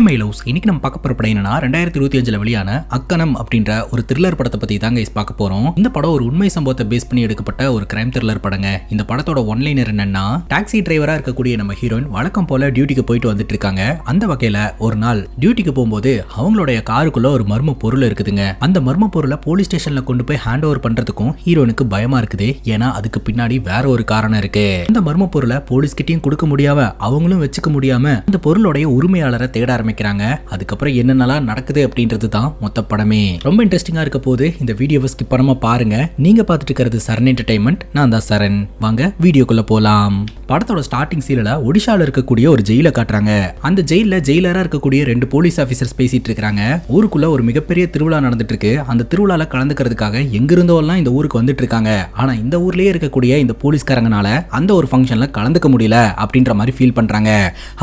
My loves இன்னைக்கு நம்ம பார்க்க போற படம் என்னன்னா 2025 வெளியான அக்கனம் அப்படின்ற ஒரு த்ரில்லர் படத்தை பத்தி தாங்க பார்க்க போறோம். இந்த படம் ஒரு உண்மை சம்பவத்தை பேஸ் பண்ணி எடுக்கப்பட்ட ஒரு கிரைம் த்ரில்லர் படங்க. இந்த படத்தோட ஒன்லைனர் என்னன்னா, டாக்ஸி டிரைவரா இருக்கக்கூடிய நம்ம ஹீரோயின் வழக்கம் போல டியூட்டிக்கு போயிட்டு வந்துட்டு இருக்காங்க. அந்த வகையில ஒரு நாள் டியூட்டிக்கு போகும்போது அவங்களுடைய காருக்குள்ள ஒரு மர்ம பொருள் இருக்குதுங்க. அந்த மர்ம பொருளை போலீஸ் ஸ்டேஷன்ல கொண்டு போய் ஹேண்ட் ஓவர் பண்றதுக்கும் ஹீரோனுக்கு பயமா இருக்குது. ஏன்னா அதுக்கு பின்னாடி வேற ஒரு காரணம் இருக்கு. இந்த மர்ம பொருளை போலீஸ் கிட்டையும் கொடுக்க முடியாம அவங்களும் வச்சுக்க முடியாம இந்த பொருளுடைய உரிமையாளரை தேட ஆரம்பிக்கிறாங்க. அதுக்கப்புறம் என்னென்னலாம் நடக்குது அப்படின்றது தான் மொத்த படமே. ரொம்ப இன்ட்ரெஸ்டிங்கா இருக்க போது இந்த வீடியோவை ஸ்கிப் பண்ணாம பாருங்க. நீங்க பார்த்துட்டு இருக்கிறது சரண் என்டர்டைன்மெண்ட். நான் தான் சரண். வாங்க வீடியோக்குள்ள போலாம். படத்தோட ஸ்டார்டிங் சீன்ல ஒடிஷால இருக்கக்கூடிய ஒரு ஜெயில காட்டுறாங்க. அந்த ஜெயில ஜெயிலரா இருக்கக்கூடிய 2 போலீஸ் ஆபீசர்ஸ் பேசிட்டு இருக்காங்க. ஊருக்குள்ள ஒரு மிகப்பெரிய திருவிழா நடந்துட்டு இருக்கு. அந்த திருவிழால கலந்துக்கிறதுக்காக எங்கிருந்தோ எல்லாம் இந்த ஊருக்கு வந்துட்டு இருக்காங்க. ஆனா இந்த ஊர்லயே இருக்கக்கூடிய இந்த போலீஸ்காரங்கனால அந்த ஒரு ஃபங்க்ஷன்ல கலந்துக்க முடியல அப்படின்ற மாதிரி ஃபீல் பண்றாங்க.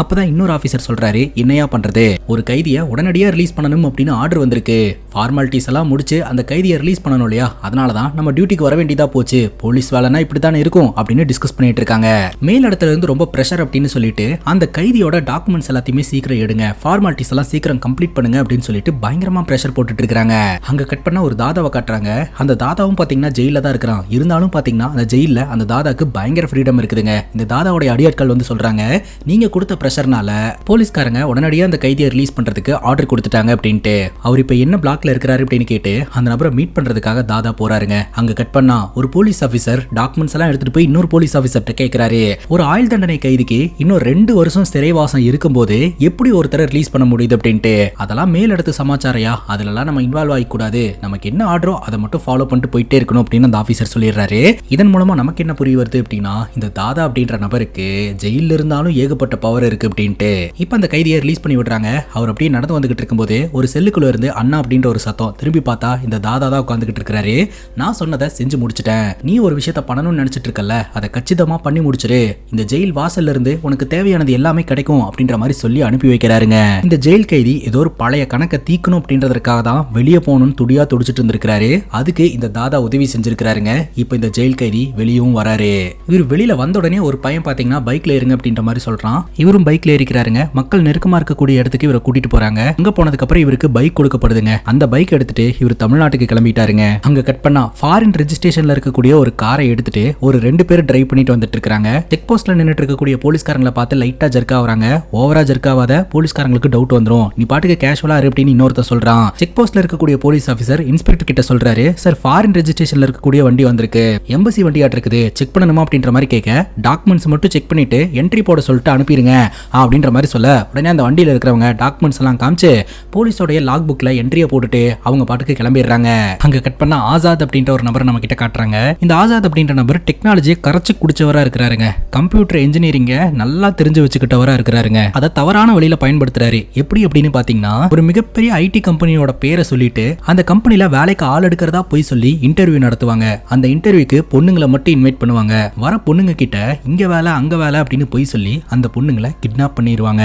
அப்பதான் இன்னொரு ஆபீசர் சொல்றாரு, என்னையா பண்றது, ஒரு கைதியை உடனடியா ரிலீஸ் பண்ணணும் அப்படின்னு ஆர்டர் வந்திருக்கு. ஃபார்மாலிட்டிஸ் எல்லாம் முடிச்சு அந்த கைதியை ரிலீஸ் பண்ணணும் இல்லையா, அதனாலதான் நம்ம டியூட்டிக்கு வர வேண்டியதா போச்சு. போலீஸ் வேலைனா இப்படித்தானே இருக்கும் அப்படின்னு டிஸ்கஸ் பண்ணிட்டு இருக்காங்க. மேல் இடத்துல இருந்து ரொம்ப பிரஷர் அப்படின்னு சொல்லிட்டு அந்த கைதியோட டாக்குமெண்ட்ஸ் எல்லாத்தையுமே சீக்கிரம் எடுங்க, ஃபார்மாலிட்டிஸ் எல்லாம் சீக்கிரம் கம்ப்ளீட் பண்ணுங்க அப்படின்னு சொல்லிட்டு பயங்கரமா பிரஷர் போட்டுட்டு இருக்காங்க. அங்க கட் பண்ண ஒரு தாதாவை காட்டுறாங்க. அந்த தாதாவும் பாத்தீங்கன்னா ஜெயில தான் இருக்கிறான். இருந்தாலும் பாத்தீங்கன்னா அந்த ஜெயில அந்த தாதாக்கு பயங்கர ஃப்ரீடம் இருக்குதுங்க. இந்த தாதாவோட அடியாட்கள் வந்து சொல்றாங்க, நீங்க கொடுத்த பிரஷர்னால போலீஸ்காரங்க உடனடியா அந்த கைதியை ரிலீஸ் பண்றதுக்கு ஆர்டர் கொடுத்துட்டாங்க அப்படின்ட்டு. அவர் இப்ப என்ன பிளாக்ல இருக்கிறாரு அப்படின்னு கேட்டு அந்த நபரை மீட் பண்றதுக்காக தாதா போறாருங்க. அங்க கட் பண்ணா ஒரு போலீஸ் ஆபீசர் டாக்குமெண்ட்ஸ் எல்லாம் எடுத்துட்டு போய் இன்னொரு போலீஸ் ஆபீசர் கேட்கிறாரு, ஒரு ஆயுள் தண்டனை கைதிக்கு இன்னும் 2 வருஷம் சிறைவாசம் இருக்கும்போது எப்படி ஒருத்தரை ரிலீஸ் பண்ண முடியுது அப்படின்ட்டு. அதெல்லாம் மேலெடுத்து சமாச்சாரையா, அதுலலாம் நம்ம இன்வால்வ் ஆகிக்கூடாது, நமக்கு என்ன ஆர்டரோ அதை மட்டும் ஃபாலோ பண்ணிட்டு போயிட்டே இருக்கணும் அப்படின்னு அந்த ஆபீசர் சொல்லிடுறாரு. இதன் மூலமா நமக்கு என்ன புரிய வருது அப்படின்னா, இந்த தாதா அப்படின்ற நபருக்கு ஜெயில இருந்தாலும் ஏகப்பட்ட பவர் இருக்கு அப்படின்ட்டு. இப்ப அந்த கைதியை ரிலீஸ் பண்ணி விடுறாங்க. அவர் அப்படியே நடந்து வந்துகிட்டு இருக்கும்போது ஒரு செல்லுக்குள்ள இருந்து அண்ணா அப்படின்ற ஒரு சத்தம். திரும்பி பார்த்தா இந்த தாதா தான் உட்காந்துக்கிட்டு இருக்காரு. நான் சொன்னதை செஞ்சு முடிச்சிட்டேன், நீ ஒரு விஷயத்த பண்ணணும்னு நினைச்சிட்டு இருக்கல, அதை கச்சிதமா பண்ணி முடிச்சிரு, இந்த ஜெயில் வாசல்ல இருந்து உனக்கு தேவையானது எல்லாமே கிடைக்கும் அப்படின்ற மாதிரி சொல்லி அனுப்பி வைக்கிறாருங்க. இந்த ஜெயில் கைதி ஏதோ ஒரு பழைய கணக்கை தீக்கணும் அப்படின்றதுக்காக தான் வெளியே போகணும்னு துடியா துடிச்சிட்டு இருந்திருக்காரு. அதுக்கு இந்த தாதா உதவி செஞ்சிருக்காருங்க. இப்ப இந்த ஜெயில் கைதி வெளியும் வராரு. இவர் வெளியில வந்த உடனே ஒரு பையன் பாத்தீங்கன்னா பைக்ல இருங்க அப்படின்ற மாதிரி சொல்றான். இவரும் பைக்ல இருக்கிறாருங்க. மக்கள் நெருக்கமா இருக்கக்கூடிய இடத்துக்கு இவரை கூட்டிட்டு போறாங்க. அங்க போனதுக்கு அப்புறம் இவருக்கு பைக் கொடுக்கப்படுதுங்க. அந்த பைக் எடுத்துட்டு இவர் தமிழ்நாட்டுக்கு கிளம்பிட்டாருங்க. அங்க கட் பண்ணா ஃபாரின் ரெஜிஸ்ட்ரேஷன்ல இருக்கக்கூடிய ஒரு காரை எடுத்துட்டு ஒரு 2 பேர் டிரைவ் பண்ணிட்டு வந்துட்டு இருக்காங்க. செக் போஸ்ட்ல நின்னுட்டு இருக்கக்கூடிய போலீஸ்காரங்களை பார்த்து லைட்டா ஜர்க் ஆகுறாங்க. ஓவரா ஜர்க் ஆகாத, போலீஸ்காரங்களுக்கு டவுட் வந்துரும், நீ பாட்டுக்கு கேஷுவலா இரு அப்படின்னு இன்னொருத்த சொல்றான். செக் போஸ்ட்ல இருக்கக்கூடிய போலீஸ் ஆபீசர் இன்ஸ்பெக்டர் கிட்ட சொல்றாரு, சார் ஃபாரின் ரெஜிஸ்ட்ரேஷன்ல இருக்கக்கூடிய வண்டி வந்திருக்கு, எம்பசி வண்டியாட்டு இருக்குது, செக் பண்ணணுமா அப்படின்ற மாதிரி கேட்க, டாக்குமெண்ட்ஸ் மட்டும் செக் பண்ணிட்டு என்ட்ரி போட சொல்லிட்டு அனுப்பிடுங்க அப்படின்ற மாதிரி சொல்ல, உடனே அந்த வண்டியில இருக்கிறவங்க டாக்குமெண்ட்ஸ் எல்லாம் காமிச்சு போலீஸோட லாக் புக்ல என்ட்ரியை போட்டுட்டு அவங்க பாட்டுக்கு கிளம்பிடுறாங்க. அங்க கட் பண்ணா ஆசாத் அப்படின்ற ஒரு நபரை நம்ம கிட்ட காட்டுறாங்க. இந்த ஆசாத் அப்படின்ற நபர் டெக்னாலஜியை கரைச்சு குடிச்சவரா இருக்கிறாருங்க. கம்ப்யூட்டர் இன்ஜினியரிங்க நல்லா தெரிஞ்சு வச்சுக்கிட்டவரா இருக்கிறாருங்க. அதை தவறான வழியில பயன்படுத்துறாரு. எப்படி அப்படின்னு பாத்தீங்கன்னா, ஒரு மிகப்பெரிய ஐடி கம்பெனியோட பேரை சொல்லிட்டு அந்த கம்பெனில வேலைக்கு ஆள் எடுக்கிறதா போய் சொல்லி இன்டர்வியூ நடத்துவாங்க. அந்த இன்டர்வியூக்கு பொண்ணுங்களை மட்டும் இன்வைட் பண்ணுவாங்க. வர பொண்ணுங்க கிட்ட இங்க வேலை அங்க வேலை அப்படின்னு போய் சொல்லி அந்த பொண்ணுங்களை கிட்னாப் பண்ணிடுவாங்க.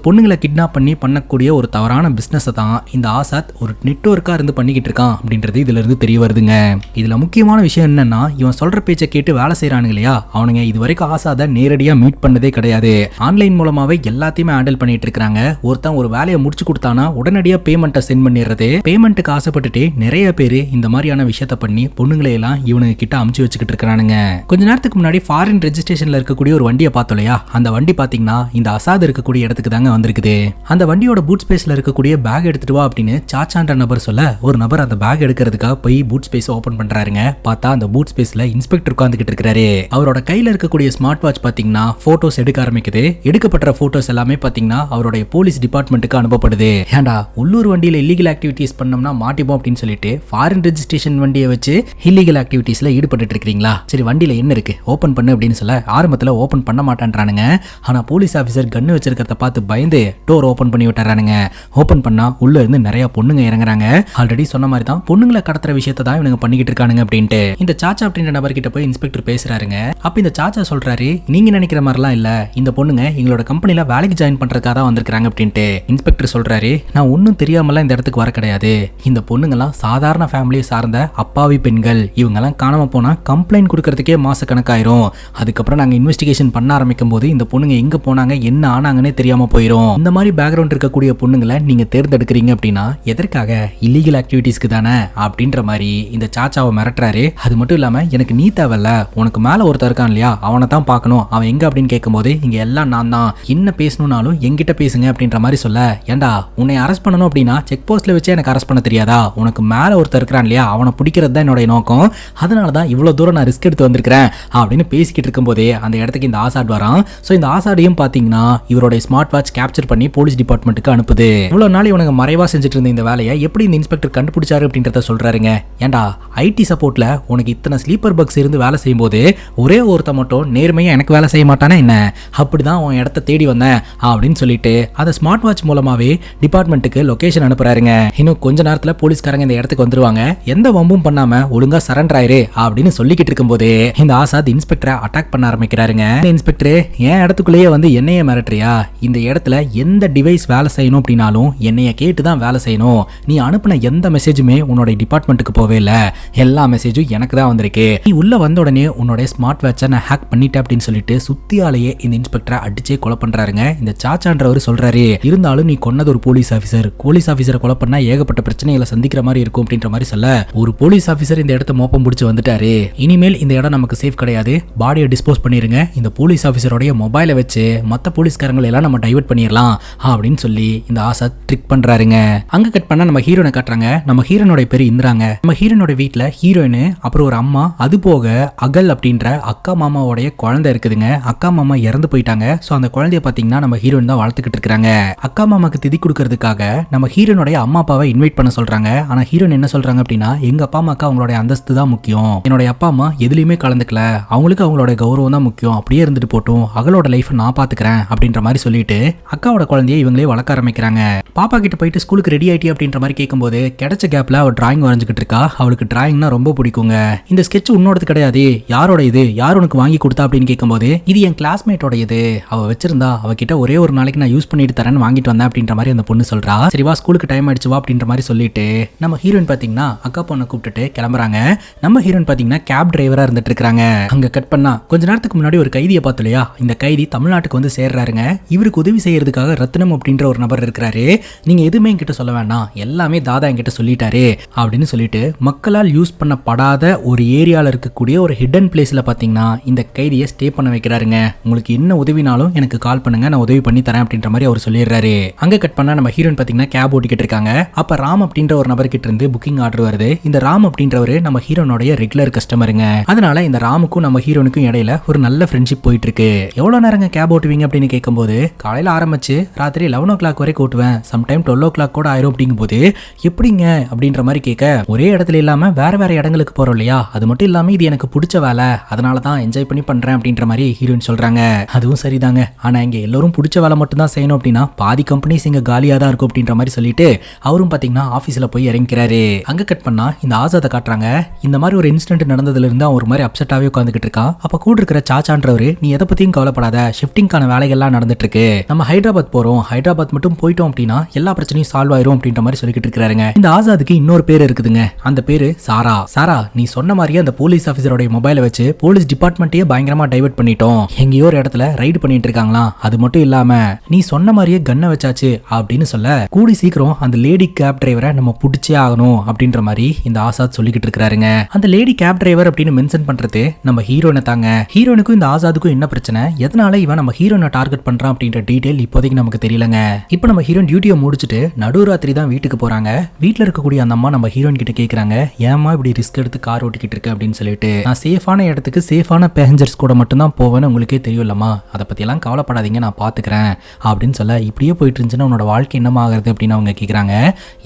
பொண்ணுங்களை கிட்னாப் பண்ணக்கூடிய ஒரு தவறான பிசினஸ் தான் இந்த ஆசாத் ஒரு நெட்வொர்க்கா இருந்து பண்ணிக்கிட்டு இருக்கான் அப்படின்றது இதுல இருந்து தெரிய வருதுங்க. இதுல முக்கியமான விஷயம் என்னன்னா, இவன் சொல்ற பேச்சை கேட்டு வேலை செய்யறானுங்க இல்லையா, அவனுங்க இது வரைக்கும் ஆசாத நேரடியா மீட் பண்ணதே கிடையாது. ஆன்லைன் மூலமாவே எல்லாத்தையுமே ஹேண்டில் பண்ணிட்டு இருக்காங்க. ஒருத்தன் ஒரு வேலையை முடிச்சு கொடுத்தானா உடனடியா பேமெண்ட்டை சென்ட் பண்ணிடுறது. பேமெண்ட்டுக்கு ஆசைப்பட்டுட்டு நிறைய பேர் இந்த மாதிரியான விஷயத்த பண்ணி பொண்ணுங்களை எல்லாம் இவனுங்க கிட்ட அமுச்சு வச்சுக்கிட்டு இருக்கானுங்க. கொஞ்ச நேரத்துக்கு முன்னாடி ஃபாரின் ரெஜிஸ்ட்ரேஷன்ல இருக்கக்கூடிய ஒரு வண்டியை பார்த்தோம் இல்லையா, அந்த வண்டி பாத்தீங்கன்னா இந்த அசாத் இருக்கக்கூடிய இடத்துக்கு தாங்க வந்திருக்குது. அந்த வண்டியோட பூட் ஸ்பேஸ்ல இருக்கக்கூடிய பேக் எடுத்துட்டு வா அப்படின்னு சாச்சான்ற நபர் சொல்ல, ஒரு நபர் அந்த பேக் எடுக்கிறதுக்காக போய் பூட் ஸ்பேஸ் ஓபன் பண்றாருங்க. பார்த்தா அந்த பூட் ஸ்பேஸ்ல இன்ஸ்பெக்டர் உட்கார்ந்துகிட்டு இருக்காரு. அவரோட கையில இருக்கக்கூடிய ஸ்மார்ட் வாட்ச் பாத்தீங்கன்னா போட்டோஸ் எடுக்க ஆரம்பிக்குது. எடுக்கப்பட்ட போட்டோஸ் எல்லாமே பாத்தீங்கன்னா அவருடைய போலீஸ் டிபார்ட்மெண்ட்டுக்கு அனுப்பப்படுது. ஏண்டா உள்ளூர் வண்டியில இல்லீகல் ஆக்டிவிட்டிஸ் பண்ணோம்னா மாட்டிப்போம் அப்படின்னு சொல்லிட்டு ஃபாரின் ரெஜிஸ்ட்ரேஷன் வண்டியை வச்சு இல்லீகல் ஆக்டிவிட்டிஸ்ல ஈடுபட்டு இருக்கீங்களா, சரி வண்டியில என்ன இருக்கு ஓபன் பண்ணு அப்படின்னு சொல்ல, ஆரம்பத்துல ஓபன் பண்ண மாட்டேன்றானுங்க. ஆனா போலீஸ் ஆபீசர் கன்னு வச்சிருக்கிறத பார்த்து பயந்து டோர் ஓபன் பண்ணி விட்டுறானுங்க. ஓபன் பண்ணா உள்ள இருந்து நிறைய பொண்ணுங்க இறங்குறாங்க. ஆல்ரெடி சொன்ன மாதிரி தான் பொண்ணுங்களை கடத்துற விஷயத்தை தான் இவங்க பண்ணிக்கிட்டு இருக்கானுங்க அப்படின்ட்டு. இந்த சாச்சா அப்படின்ற நபர்கிட்ட போய் இன்ஸ்பெக்டர் பேசுறாருங்க. அப்ப இந்த சாச்சா சொல்றாரு, நீங்க நினைக்கிற மாதிரிலாம் இல்ல, இந்த பொண்ணுங்க எங்களோட கம்பெனில வேலைக்கு ஜாயின் பண்றதுக்காக தான் வந்திருக்காங்க அப்படின்ட்டு. இன்ஸ்பெக்டர் சொல்றாரு, நான் ஒன்னும் தெரியாமலாம் இந்த இடத்துக்கு வர கிடையாது. இந்த பொண்ணுங்கெல்லாம் சாதாரண ஃபேமிலியை சார்ந்த அப்பாவி பெண்கள். இவங்கெல்லாம் காணாம போனா கம்ப்ளைண்ட் கொடுக்கறதுக்கே மாச கணக்காயிரும். அதுக்கப்புறம் நாங்க இன்வெஸ்டிகேஷன் பண்ண ஆரம்பிக்கும் போது இந்த பொண்ணுங்க எங்க போனாங்க என்ன ஆனாங்கன்னே தெரியாம போயிரும். இந்த மாதிரி மாதிரி பேக்ரவுண்ட் இருக்கக்கூடிய பொண்ணுங்களை நீங்க தேர்ந்தெடுக்கிறீங்க அப்படின்னா எதற்காக? இல்லீகல் ஆக்டிவிட்டீஸ்க்கு தானே அப்படின்ற மாதிரி இந்த சாச்சாவை மிரட்டுறாரு. அது மட்டும் இல்லாம எனக்கு நீ தேவையில்ல, உனக்கு மேல ஒருத்தர் இருக்கான் இல்லையா, அவனை தான் பார்க்கணும், அவன் எங்க அப்படின்னு கேட்கும்போது இங்க எல்லாம் நான் தான், என்ன பேசணும்னாலும் எங்கிட்ட பேசுங்க அப்படின்ற மாதிரி சொல்ல, ஏண்டா உன்னை அரெஸ்ட் பண்ணணும் அப்படின்னா செக் போஸ்ட்ல வச்சு எனக்கு அரெஸ்ட் பண்ண தெரியாதா? உனக்கு மேல ஒருத்தர் இருக்கிறான் இல்லையா, அவனை பிடிக்கிறது தான் என்னோட நோக்கம், அதனால தான் இவ்வளவு தூரம் நான் ரிஸ்க் எடுத்து வந்திருக்கிறேன் அப்படின்னு பேசிக்கிட்டு இருக்கும்போதே அந்த இடத்துக்கு இந்த ஆசாட் வரான். ஸோ இந்த ஆசாடையும் பார்த்தீங்கன்னா இவருடைய ஸ்மார்ட் வாட்ச் கேப்சர் பண்ணி போலீஸ் டிபார்ட்மெண்ட்டுக்கு அனுப்புது. இவ்வளவு நாள் இவனுக்கு மறைவா செஞ்சுட்டு இருந்த இந்த வேலையை எப்படி இந்த இன்ஸ்பெக்டர் கண்டுபிடிச்சாரு அப்படின்றத சொல்றாருங்க. ஏண்டா ஐடி சப்போர்ட்ல உனக்கு இத்தனை ஸ்லீப்பர் பக்ஸ் இருந்து வேலை செய்யும் போது ஒரே ஒருத்த மட்டும் நேர்மையா எனக்கு வேலை செய்ய மாட்டானே என்ன, அப்படிதான் உன் இடத்த தேடி வந்தேன் அப்படின்னு சொல்லிட்டு அதை ஸ்மார்ட் வாட்ச் மூலமாவே டிபார்ட்மெண்ட்டுக்கு லொகேஷன் அனுப்புறாருங்க. இன்னும் கொஞ்ச நேரத்துல போலீஸ்காரங்க இந்த இடத்துக்கு வந்துருவாங்க. எந்த வம்பும் பண்ணாம ஒழுங்கா சரண்டர் ஆயிரு அப்படின்னு சொல்லிக்கிட்டு இருக்கும்போது இந்த ஆசாத் இன்ஸ்பெக்டரை அட்டாக் பண்ண ஆரம்பிக்கிறாருங்க. இன்ஸ்பெக்டர் என் இடத்துக்குள்ளேயே வந்து என்னைய மிரட்டுறியா? இந்த இடத்துல எந்த டிவைஸ் வேலை செய்யணும் அப்படின்னாலும் என்னைய கேட்டு தான் வேலை செய்யணும். நீ அனுப்பின எந்த மெசேஜுமே உன்னோட டிபார்ட்மெண்ட்டுக்கு போவே இல்ல, எல்லா மெசேஜும் எனக்கு தான் வந்திருக்கு. நீ உள்ள வந்த உடனே உன்னோட ஸ்மார்ட் வாட்சை நான் ஹேக் பண்ணிட்டேன் அப்படின்னு சொல்லிட்டு சுத்தியாலேயே இந்த இன்ஸ்பெக்டரை அடிச்சே கொலை பண்றாருங்க. இந்த சாச்சான்றவர் சொல்றாரு, இருந்தாலும் நீ கொன்னது ஒரு போலீஸ் ஆபீசர், போலீஸ் ஆபீசரை கொலை பண்ணா ஏகப்பட்ட பிரச்சனைகளை சந்திக்கிற மாதிரி இருக்கும் அப்படின்ற மாதிரி சொல்ல, ஒரு போலீஸ் ஆபீசர் இந்த இடத்த மோப்பம் பிடிச்சு வந்துட்டாரு, இனிமேல் இந்த இடம் நமக்கு சேஃப் கிடையாது, பாடியை டிஸ்போஸ் பண்ணிருங்க, இந்த போலீஸ் ஆபீசரோடைய மொபைலை வச்சு மற்ற போலீஸ்காரங்களை எல்லாம் நம்ம டைவர்ட் பண்ணிடலாம் அப்படின்னு சொல்லி இந்த ஆசாத் ட்ரிக் பண்றாருங்க. அங்க கட் பண்ணா நம்ம ஹீரோனை காட்டுறாங்க. நம்ம ஹீரோனோட பேரு இந்திராங்க. நம்ம ஹீரோனோட வீட்டுல ஹீரோயின் அப்புறம் ஒரு அம்மா, அது போக அகல் அப்படின்ற அக்கா மாமாவோடைய குழந்தை இருக்குதுங்க. அக்கா மாமா இறந்து போயிட்டாங்க. சோ அந்த குழந்தைய பாத்தீங்கன்னா நம்ம ஹீரோயின் தான் வளர்த்துக்கிட்டு இருக்காங்க. அக்கா மாமாக்கு திதி கொடுக்கறதுக்காக நம்ம ஹீரோனுடைய அம்மா அப்பாவை இன்வைட் பண்ண சொல்றாங்க. ஆனா ஹீரோயின் என்ன சொல்றாங்க அப்படின்னா, எங்க அப்பா அம்மாக்கு அவங்களோட அந்தஸ்து தான் முக்கியம், என்னோட அப்பா அம்மா எதுலயுமே கலந்துக்கல, அவங்களுக்கு அவங்களோட கௌரவம் தான் முக்கியம், அப்படியே இருந்துட்டு போட்டும், அகலோட லைஃப் நான் பாத்துக்கிறேன் அப்படின்ற மாதிரி சொல்லிட்டு அக்காவோட குழந்தைய இவங்களே வளர்க்க ஆரம்பிக்கிறாங்க. பாப்பா கிட்ட போயிட்டு ஸ்கூலுக்கு ரெடி ஆயிட்டி அப்படின்ற மாதிரி கேட்கும்போது கிடைச்ச கேப்ல அவள் டிராயிங் வரைஞ்சிக்கிட்டு இருக்கா. அவளுக்கு டிராயிங்னா ரொம்ப பிடிக்குங்க. இந்த ஸ்கெட்ச் உன்னோடது கிடையாது, யாரோட இது, யார் உனக்கு வாங்கி கொடுத்தா அப்படின்னு கேட்கும்போது இது என் கிளாஸ்மேட்டோட இது, அவ வச்சிருந்தா, அவகிட்ட ஒரே ஒரு நாளைக்கு நான் யூஸ் பண்ணிட்டு தரேன்னு வாங்கிட்டு வந்தேன் அப்படின்ற மாதிரி அந்த பொண்ணு சொல்றா. சரி வா ஸ்கூலுக்கு டைம் ஆயிடுச்சு வா அப்படின்ற மாதிரி சொல்லிட்டு நம்ம ஹீரோயின் பாத்தீங்கன்னா அக்கா பொண்ணை கூப்பிட்டுட்டு கிளம்புறாங்க. நம்ம ஹீரோயின் பாத்தீங்கன்னா கேப் டிரைவரா இருந்துட்டு இருக்காங்க. அங்க கட் பண்ணா கொஞ்ச நேரத்துக்கு முன்னாடி ஒரு கைதியை பார்த்தோம் இல்லையா, இந்த கைதி தமிழ்நாட்டுக்கு வந்து சேர்றாருங்க. இவருக்கு உதவி செய்யறதுக்காக ரத்னம் அப்படின்ற ஒரு நபர் இருக்கிறாரு. நீங்க எதுவுமே என்கிட்ட சொல்ல வேண்டாம், எல்லாமே தாதா என்கிட்ட சொல்லிட்டாரு அப்படின்னு சொல்லிட்டு மக்களால் யூஸ் பண்ணப்படாத ஒரு ஏரியால இருக்கக்கூடிய ஒரு ஹிடன் பிளேஸ்ல பாத்தீங்கன்னா இந்த கைதியை ஸ்டே பண்ண வைக்கிறாருங்க. உங்களுக்கு என்ன உதவினாலும் எனக்கு கால் பண்ணுங்க, நான் உதவி பண்ணி தரேன் அப்படின்ற மாதிரி அவர் சொல்லிடுறாரு. அங்க கட் பண்ணா நம்ம ஹீரோயின் பாத்தீங்கன்னா கேப் ஓட்டிக்கிட்டு இருக்காங்க. அப்ப ராம் அப்படின்ற ஒரு நபர் கிட்ட இருந்து புக்கிங் ஆர்டர் வருது. இந்த ராம் அப்படின்றவரு நம்ம ஹீரோனுடைய ரெகுலர் கஸ்டமருங்க. அதனால இந்த ராமுக்கும் நம்ம ஹீரோனுக்கும் இடையில ஒரு நல்ல ஃப்ரெண்ட்ஷிப் போயிட்டு இருக்கு. எவ்வளவு நேரங்க கேப் ஓட்டுவீங்க அப்படின்னு கேட்கும்போது காலையில ஆரம்பிச்சு ராத்திரி 11 o'clock வரைக்கும் ஓட்டுவேன், சம்டைம் 12 o'clock கூட ஆயிரும் அப்படிங்கும் போது எப்படிங்க அப்படின்ற மாதிரி கேட்க, ஒரே இடத்துல இல்லாம வேற வேற இடங்களுக்கு போறோம் இல்லையா, அது மட்டும் இல்லாம இது எனக்கு பிடிச்ச வேலை, அதனால தான் என்ஜாய் பண்ணி பண்றேன் அப்படின்ற மாதிரி ஹீரோயின் சொல்றாங்க. அதுவும் சரிதாங்க, ஆனா இங்க எல்லாரும் பிடிச்ச வேலை மட்டும் தான் செய்யணும் அப்படின்னா பாதி கம்பெனிஸ் இங்க காலியா தான் இருக்கும் அப்படின்ற மாதிரி சொல்லிட்டு அவரும் பாத்தீங்கன்னா ஆபீஸ்ல போய் இறங்கிக்கிறாரு. அங்க கட் பண்ணா இந்த ஆசாத்தை காட்டுறாங்க. இந்த மாதிரி ஒரு இன்சிடென்ட் நடந்ததுல இருந்து அவன் ஒரு மாதிரி அப்செட்டாவே உட்காந்துக்கிட்டு இருக்கான். அப்ப கூட இருக்கிற சாச்சான்றவரு, நீ எதை பத்தியும் கவலைப்படாத, ஷிஃப்டிங்கான வேலைகள்லாம் நடந்துட்டு இருக்கு, நம்ம ஹைதராபாத் போறோம், ஹைதராபாத் மட்டும் போயிட்டோம் அப்படின்னா எல்லா பிரச்சனையும் சால்வ் ஆயிரும் அப்படின்ற மாதிரி சொல்லிக்கிட்டு இருக்காருங்க. இந்த ஆசாதுக்கு இன்னொரு பேர் இருக்குதுங்க. அந்த பேரு சாரா. சாரா, நீ சொன்ன மாதிரியே அந்த போலீஸ் ஆபீசரோட மொபைலை வச்சு போலீஸ் டிபார்ட்மெண்ட்டையே பயங்கரமா டைவர்ட் பண்ணிட்டோம், எங்கேயோ ஒரு இடத்துல ரைடு பண்ணிட்டு இருக்காங்களா, அது மட்டும் இல்லாம நீ சொன்ன மாதிரியே கன்னை வச்சாச்சு அப்படின்னு சொல்ல, கூடி சீக்கிரம் அந்த லேடி கேப் டிரைவரை நம்ம பிடிச்சே ஆகணும் அப்படின்ற மாதிரி இந்த ஆசாத் சொல்லிக்கிட்டு இருக்காருங்க. அந்த லேடி கேப் டிரைவர் அப்படின்னு மென்ஷன் பண்றது நம்ம ஹீரோனை தாங்க. ஹீரோனுக்கும் இந்த ஆசாதுக்கும் என்ன பிரச்சனை, எதனால இவன் நம்ம ஹீரோனை டார்கெட் பண்றான் அப்படின்ற டீடைல் இப்போதைக்கு நமக்கு தெரியலங்க. இப்போ நம்ம ஹீரோயின் டியூட்டியை முடிச்சுட்டு நடுராத்திரி தான் வீட்டுக்கு போறாங்க. வீட்டுல இருக்கக்கூடிய அந்த அம்மா நம்ம ஹீரோயின் கிட்ட கேக்குறாங்க, ஏமா இப்படி ரிஸ்க் எடுத்து கார் ஓட்டிக்கிட்டு இருக்கு அப்படின்னு சொல்லிட்டு. நான் சேஃபான இடத்துக்கு சேஃபான பேசஞ்சர்ஸ் கூட மட்டும் தான் போவேன்னு உங்களுக்கே தெரியும்லமா, அதை பத்தி எல்லாம் கவலைப்படாதீங்க, நான் பாத்துக்கிறேன் அப்படின்னு சொல்ல, இப்படியே போயிட்டு இருந்துச்சுன்னா உன்னோட வாழ்க்கை என்னமா ஆகுறது அப்படின்னு அவங்க கேக்குறாங்க.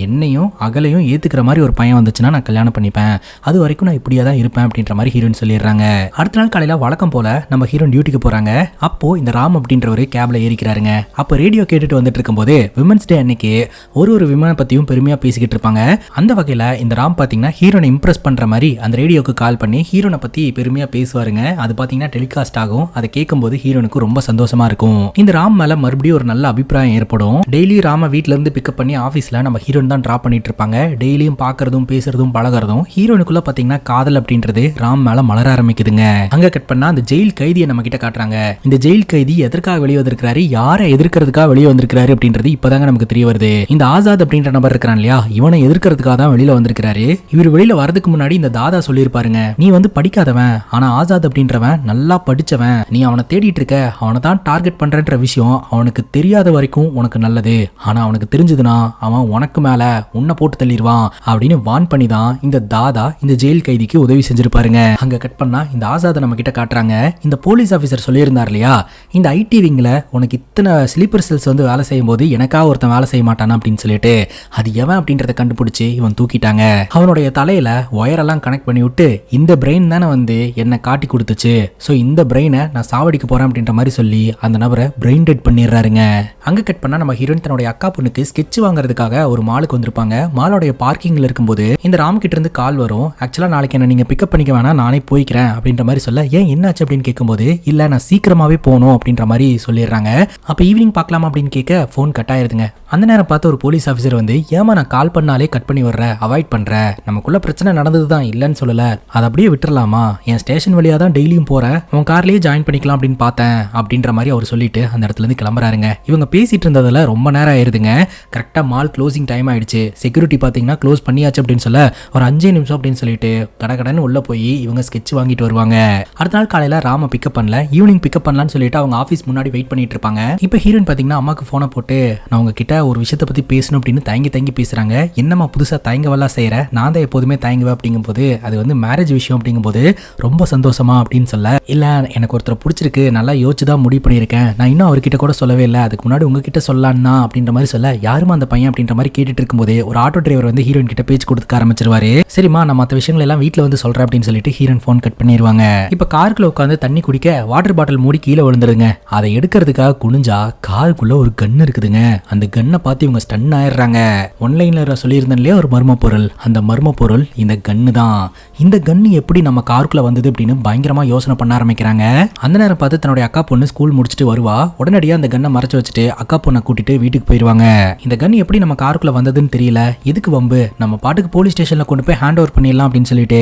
என்னையும் அகலையும் ஏத்துக்கிற மாதிரி ஒரு பையன் வந்துச்சுன்னா நான் கல்யாணம் பண்ணிப்பேன், அது வரைக்கும் நான் இப்படியே தான் இருப்பேன் அப்படின்ற மாதிரி ஹீரோயின் சொல்லிடுறாங்க. அடுத்த நாள் காலையில வழக்கம் போல நம்ம ஹீரோயின் டியூட்டிக்கு போறாங்க. அப்போ இந்த ராம் அப்படின்றவரு கேப்ல ஏறிக்கிறாருங்க. அப்போ ரேடியோ கேட்டுட்டு வந்துட்டு இருக்கும்போது விமன்ஸ் டே அன்னைக்கு ஒரு விமனை பத்தியும் பெருமையா பேசிக்கிட்டு இருப்பாங்க. அந்த வகையில இந்த ராம் பாத்தீங்கன்னா ஹீரோனை இம்ப்ரெஸ் பண்ற மாதிரி அந்த ரேடியோக்கு கால் பண்ணி ஹீரோனை பத்தி பெருமையா பேசுவாருங்க. அது பாத்தீங்கன்னா டெலிகாஸ்ட் ஆகும். அதை கேட்கும்போது ஹீரோனுக்கு ரொம்ப சந்தோஷமா இருக்கும். இந்த ராம் மேல மறுபடியும் ஒரு நல்ல அபிப்பிராயம் ஏற்படும். டெய்லி ராம வீட்ல இருந்து பிக்கப் பண்ணி ஆபீஸ்ல நம்ம ஹீரோன் தான் டிராப் பண்ணிட்டு இருப்பாங்க. டெய்லியும் பாக்குறதும் பேசுறதும் பழகிறதும் ஹீரோனுக்குள்ள பாத்தீங்கன்னா காதல் அப்படின்றது ராம் மேல மலர ஆரம்பிக்குதுங்க. அங்க கட் பண்ணா அந்த ஜெயில் கைதியை நம்ம கிட்ட காட்டுறாங்க. இந்த ஜெயில் கைதி எதற்காக வெளியே வந்திருக்கிறாரு, யாரை எதிர்க்கிறதுக்காக வெளியே வந்திருக்காரு அப்படின்றது இப்பதாங்க நமக்கு தெரிய வருது. இந்த ஆசாத் அப்படின்ற நபர் இருக்கான் இல்லையா, இவனை எதிர்க்கிறதுக்காக தான் வெளியில வந்திருக்காரு. இவர் வெளியில வரதுக்கு முன்னாடி இந்த தாதா சொல்லியிருப்பாருங்க, நீ வந்து படிக்காதவன், ஆனா ஆசாத் அப்படின்றவன் நல்லா படிச்சவன், நீ அவனை தேடிட்டு இருக்க, அவனை தான் டார்கெட் பண்றன்ற விஷயம் அவனுக்கு தெரியாத வரைக்கும் உனக்கு நல்லது, ஆனா அவனுக்கு தெரிஞ்சதுன்னா அவன் உனக்கு மேல உன்னை போட்டு தள்ளிடுவான் அப்படின்னு வான் பண்ணி தான் இந்த தாதா இந்த ஜெயில் கைதிக்கு உதவி செஞ்சிருப்பாருங்க. அங்க கட் பண்ணா இந்த ஆசாத நம்ம கிட்ட காட்டுறாங்க. இந்த போலீஸ் ஆபீசர் சொல்லியிருந்தார் இல்லையா, இந்த ஐடி விங்ல உனக்கு இத்தனை ஸ்லீப்பர் செல்ஸ் வந்து வேலை செய்யும் போது எனக்காக ஒருத்தன் வேலை செய்ய மாட்டானா அப்படின்னு சொல்லிட்டு அது எவன் அப்படின்றத கண்டுபிடிச்சு இவன் தூக்கிட்டாங்க. அவனுடைய தலையில ஒயரெல்லாம் கனெக்ட் பண்ணி விட்டு இந்த பிரெயின் தானே வந்து என்ன காட்டி கொடுத்துச்சு, ஸோ இந்த பிரெயினை நான் சாவடிக்க போறேன் அப்படின்ற மாதிரி சொல்லி அந்த நபரை பிரெயின் டெட் பண்ணிடுறாருங்க. அங்க கட் பண்ணா நம்ம ஹீரோயின் தன்னுடைய அக்கா பொண்ணுக்கு ஸ்கெட்ச் வாங்குறதுக்காக ஒரு மாலுக்கு வந்திருப்பாங்க. மாலோடைய பார்க்கிங்ல இருக்கும்போது இந்த ராம் கிட்ட இருந்து கால் வரும். ஆக்சுவலா நாளைக்கு என்ன நீங்க பிக்கப் பண்ணிக்க வேணா, நானே போய்க்கிறேன் அப்படின்ற மாதிரி சொல்ல, ஏன் என்னாச்சு அப்படின்னு கேட்கும்போது இல்ல நான் சீக்கிரமாவே போகணும் அப்படின்ற மாதிரி சொல்லிடுறாங்க. அப்ப ஈவினிங் பார்க்கலாமா அப்படின்னு கேட்க போன் கட் ஆயிருதுங்க. அந்த நேரம் பார்த்து ஒரு போலீஸ் ஆஃபீஸர் வந்து, ஏமா நான் கால் பண்ணாலே கட் பண்ணி வர்ற, அவாய்ட் பண்ற, நமக்குள்ள பிரச்சனை நடந்ததுதான் இல்லைன்னு சொல்லல, அதை அப்படியே விட்டுறலாமா, என் ஸ்டேஷன் வழியா தான் டெய்லியும் போறேன், உன் கார்லயே ஜாயின் பண்ணிக்கலாம் அப்படின்னு பார்த்தேன் அப்படின்ற மாதிரி அவர் சொல்லிட்டு அந்த இடத்துல இருந்து கிளம்புறாருங்க. இவங்க பேசிட்டு இருந்ததுல ரொம்ப நேரம் ஆயிருதுங்க. கரெக்டா மால் க்ளோசிங் டைம் ஆயிடுச்சு. செக்யூரிட்டி பாத்தீங்கன்னா க்ளோஸ் பண்ணியாச்சு அப்படின்னு சொல்ல ஒரு 5 நிமிஷம் அப்படின்னு சொல்லிட்டு கடகடன்னு உள்ள போய் இவங்க ஸ்கெட்ச் வாங்கிட்டு வருவாங்க. அடுத்த நாள் காலையில ராம பிக்கப் பண்ணல, ஈவினிங் பிக்கப் பண்ணலான்னு சொல்லிட்டு அவங்க ஆஃபீஸ் முன்னாடி வெயிட் பண்ணிட்டு இருப்பாங்க. இப்போ ஹீரோயின் பாத்தீங்கன்னா அம்மாக்கு போனை போட்டு நான் உங்ககிட்ட ஒரு விஷயத்தை பத்தி பேசணும் அப்படின்னு தயங்கி பேசுறாங்க. என்னம்மா புதுசா தயங்கவெல்லாம் செய்யற, நான் தான் எப்போதுமே தயங்குவேன் அப்படிங்கும் போது அது வந்து மேரேஜ் விஷயம் அப்படிங்கும் போது ரொம்ப சந்தோஷமா அப்படின்னு சொல்ல, இல்ல எனக்கு ஒருத்தர் பிடிச்சிருக்கு, நல்லா யோசிச்சுதான் முடிவு பண்ணியிருக்கேன், நான் இன்னும் அவர்கிட்ட கூட சொல்லவே இல்லை, அதுக்கு முன்னாடி உங்ககிட்ட சொல்லலான்னா அப்படின்ற மாதிரி சொல்ல, யாருமா அந்த பையன் அப்படின்ற மாதிரி கேட்டுட்டு இருக்கும்போது ஒரு ஆட்டோ டிரைவர் வந்து ஹீரோயின் கிட்ட பேச்சு கொடுக்க ஆரம்பிச்சிருவாரு. சரிம்மா நான் மற்ற விஷயங்கள் எல்லாம் வீட்டில் வந்து சொல்றேன் அப்படின்னு சொல்லிட்டு ஹீரோயின் போன் கட் பண்ணிடுவாங்க. இப்ப காருக்குள்ள உட்காந்து தண்ணி குடிக்க வாட்டர் பாட்டில் மூடி கீழே விழுந்துருங்க. அதை எடுக்கிறதுக்காக குனிஞ்சா காருக்குள்ள ஒரு கன் இருக்குதுங்க. அந்த கன்னை பார்த்து இவங்க ஸ்டன் ஆயிடுறாங்க. ஒன்லைன்ல சொல்லியிருந்தேன் இல்லையா ஒரு மர்ம பொருள், அந்த மர்ம பொருள் இந்த கன்னு தான். இந்த கன்னு எப்படி நம்ம காருக்குள்ள வந்தது அப்படின்னு பயங்கரமா யோசனை பண்ண ஆரம்பிக்கிறாங்க. அந்த நேரம் பார்த்து தன்னுடைய அக்கா பொண்ணு ஸ்கூல் முடிச்சுட்டு வருவா. உடனடியாக அந்த கன்னை மறைச்சு வச்சுட்டு அக்கா பொண்ணை கூட்டிட்டு வீட்டுக்கு போயிருவாங்க. இந்த கன் எப்படி நம்ம காருக்குள்ள வந்ததுன்னு தெரியல, எதுக்கு வம்பு, நம்ம பாட்டுக்கு போலீஸ் ஸ்டேஷன்ல கொண்டு போய் ஹேண்ட் ஓவர் பண்ணிடலாம் அப்படின்னு சொல்லிட்டு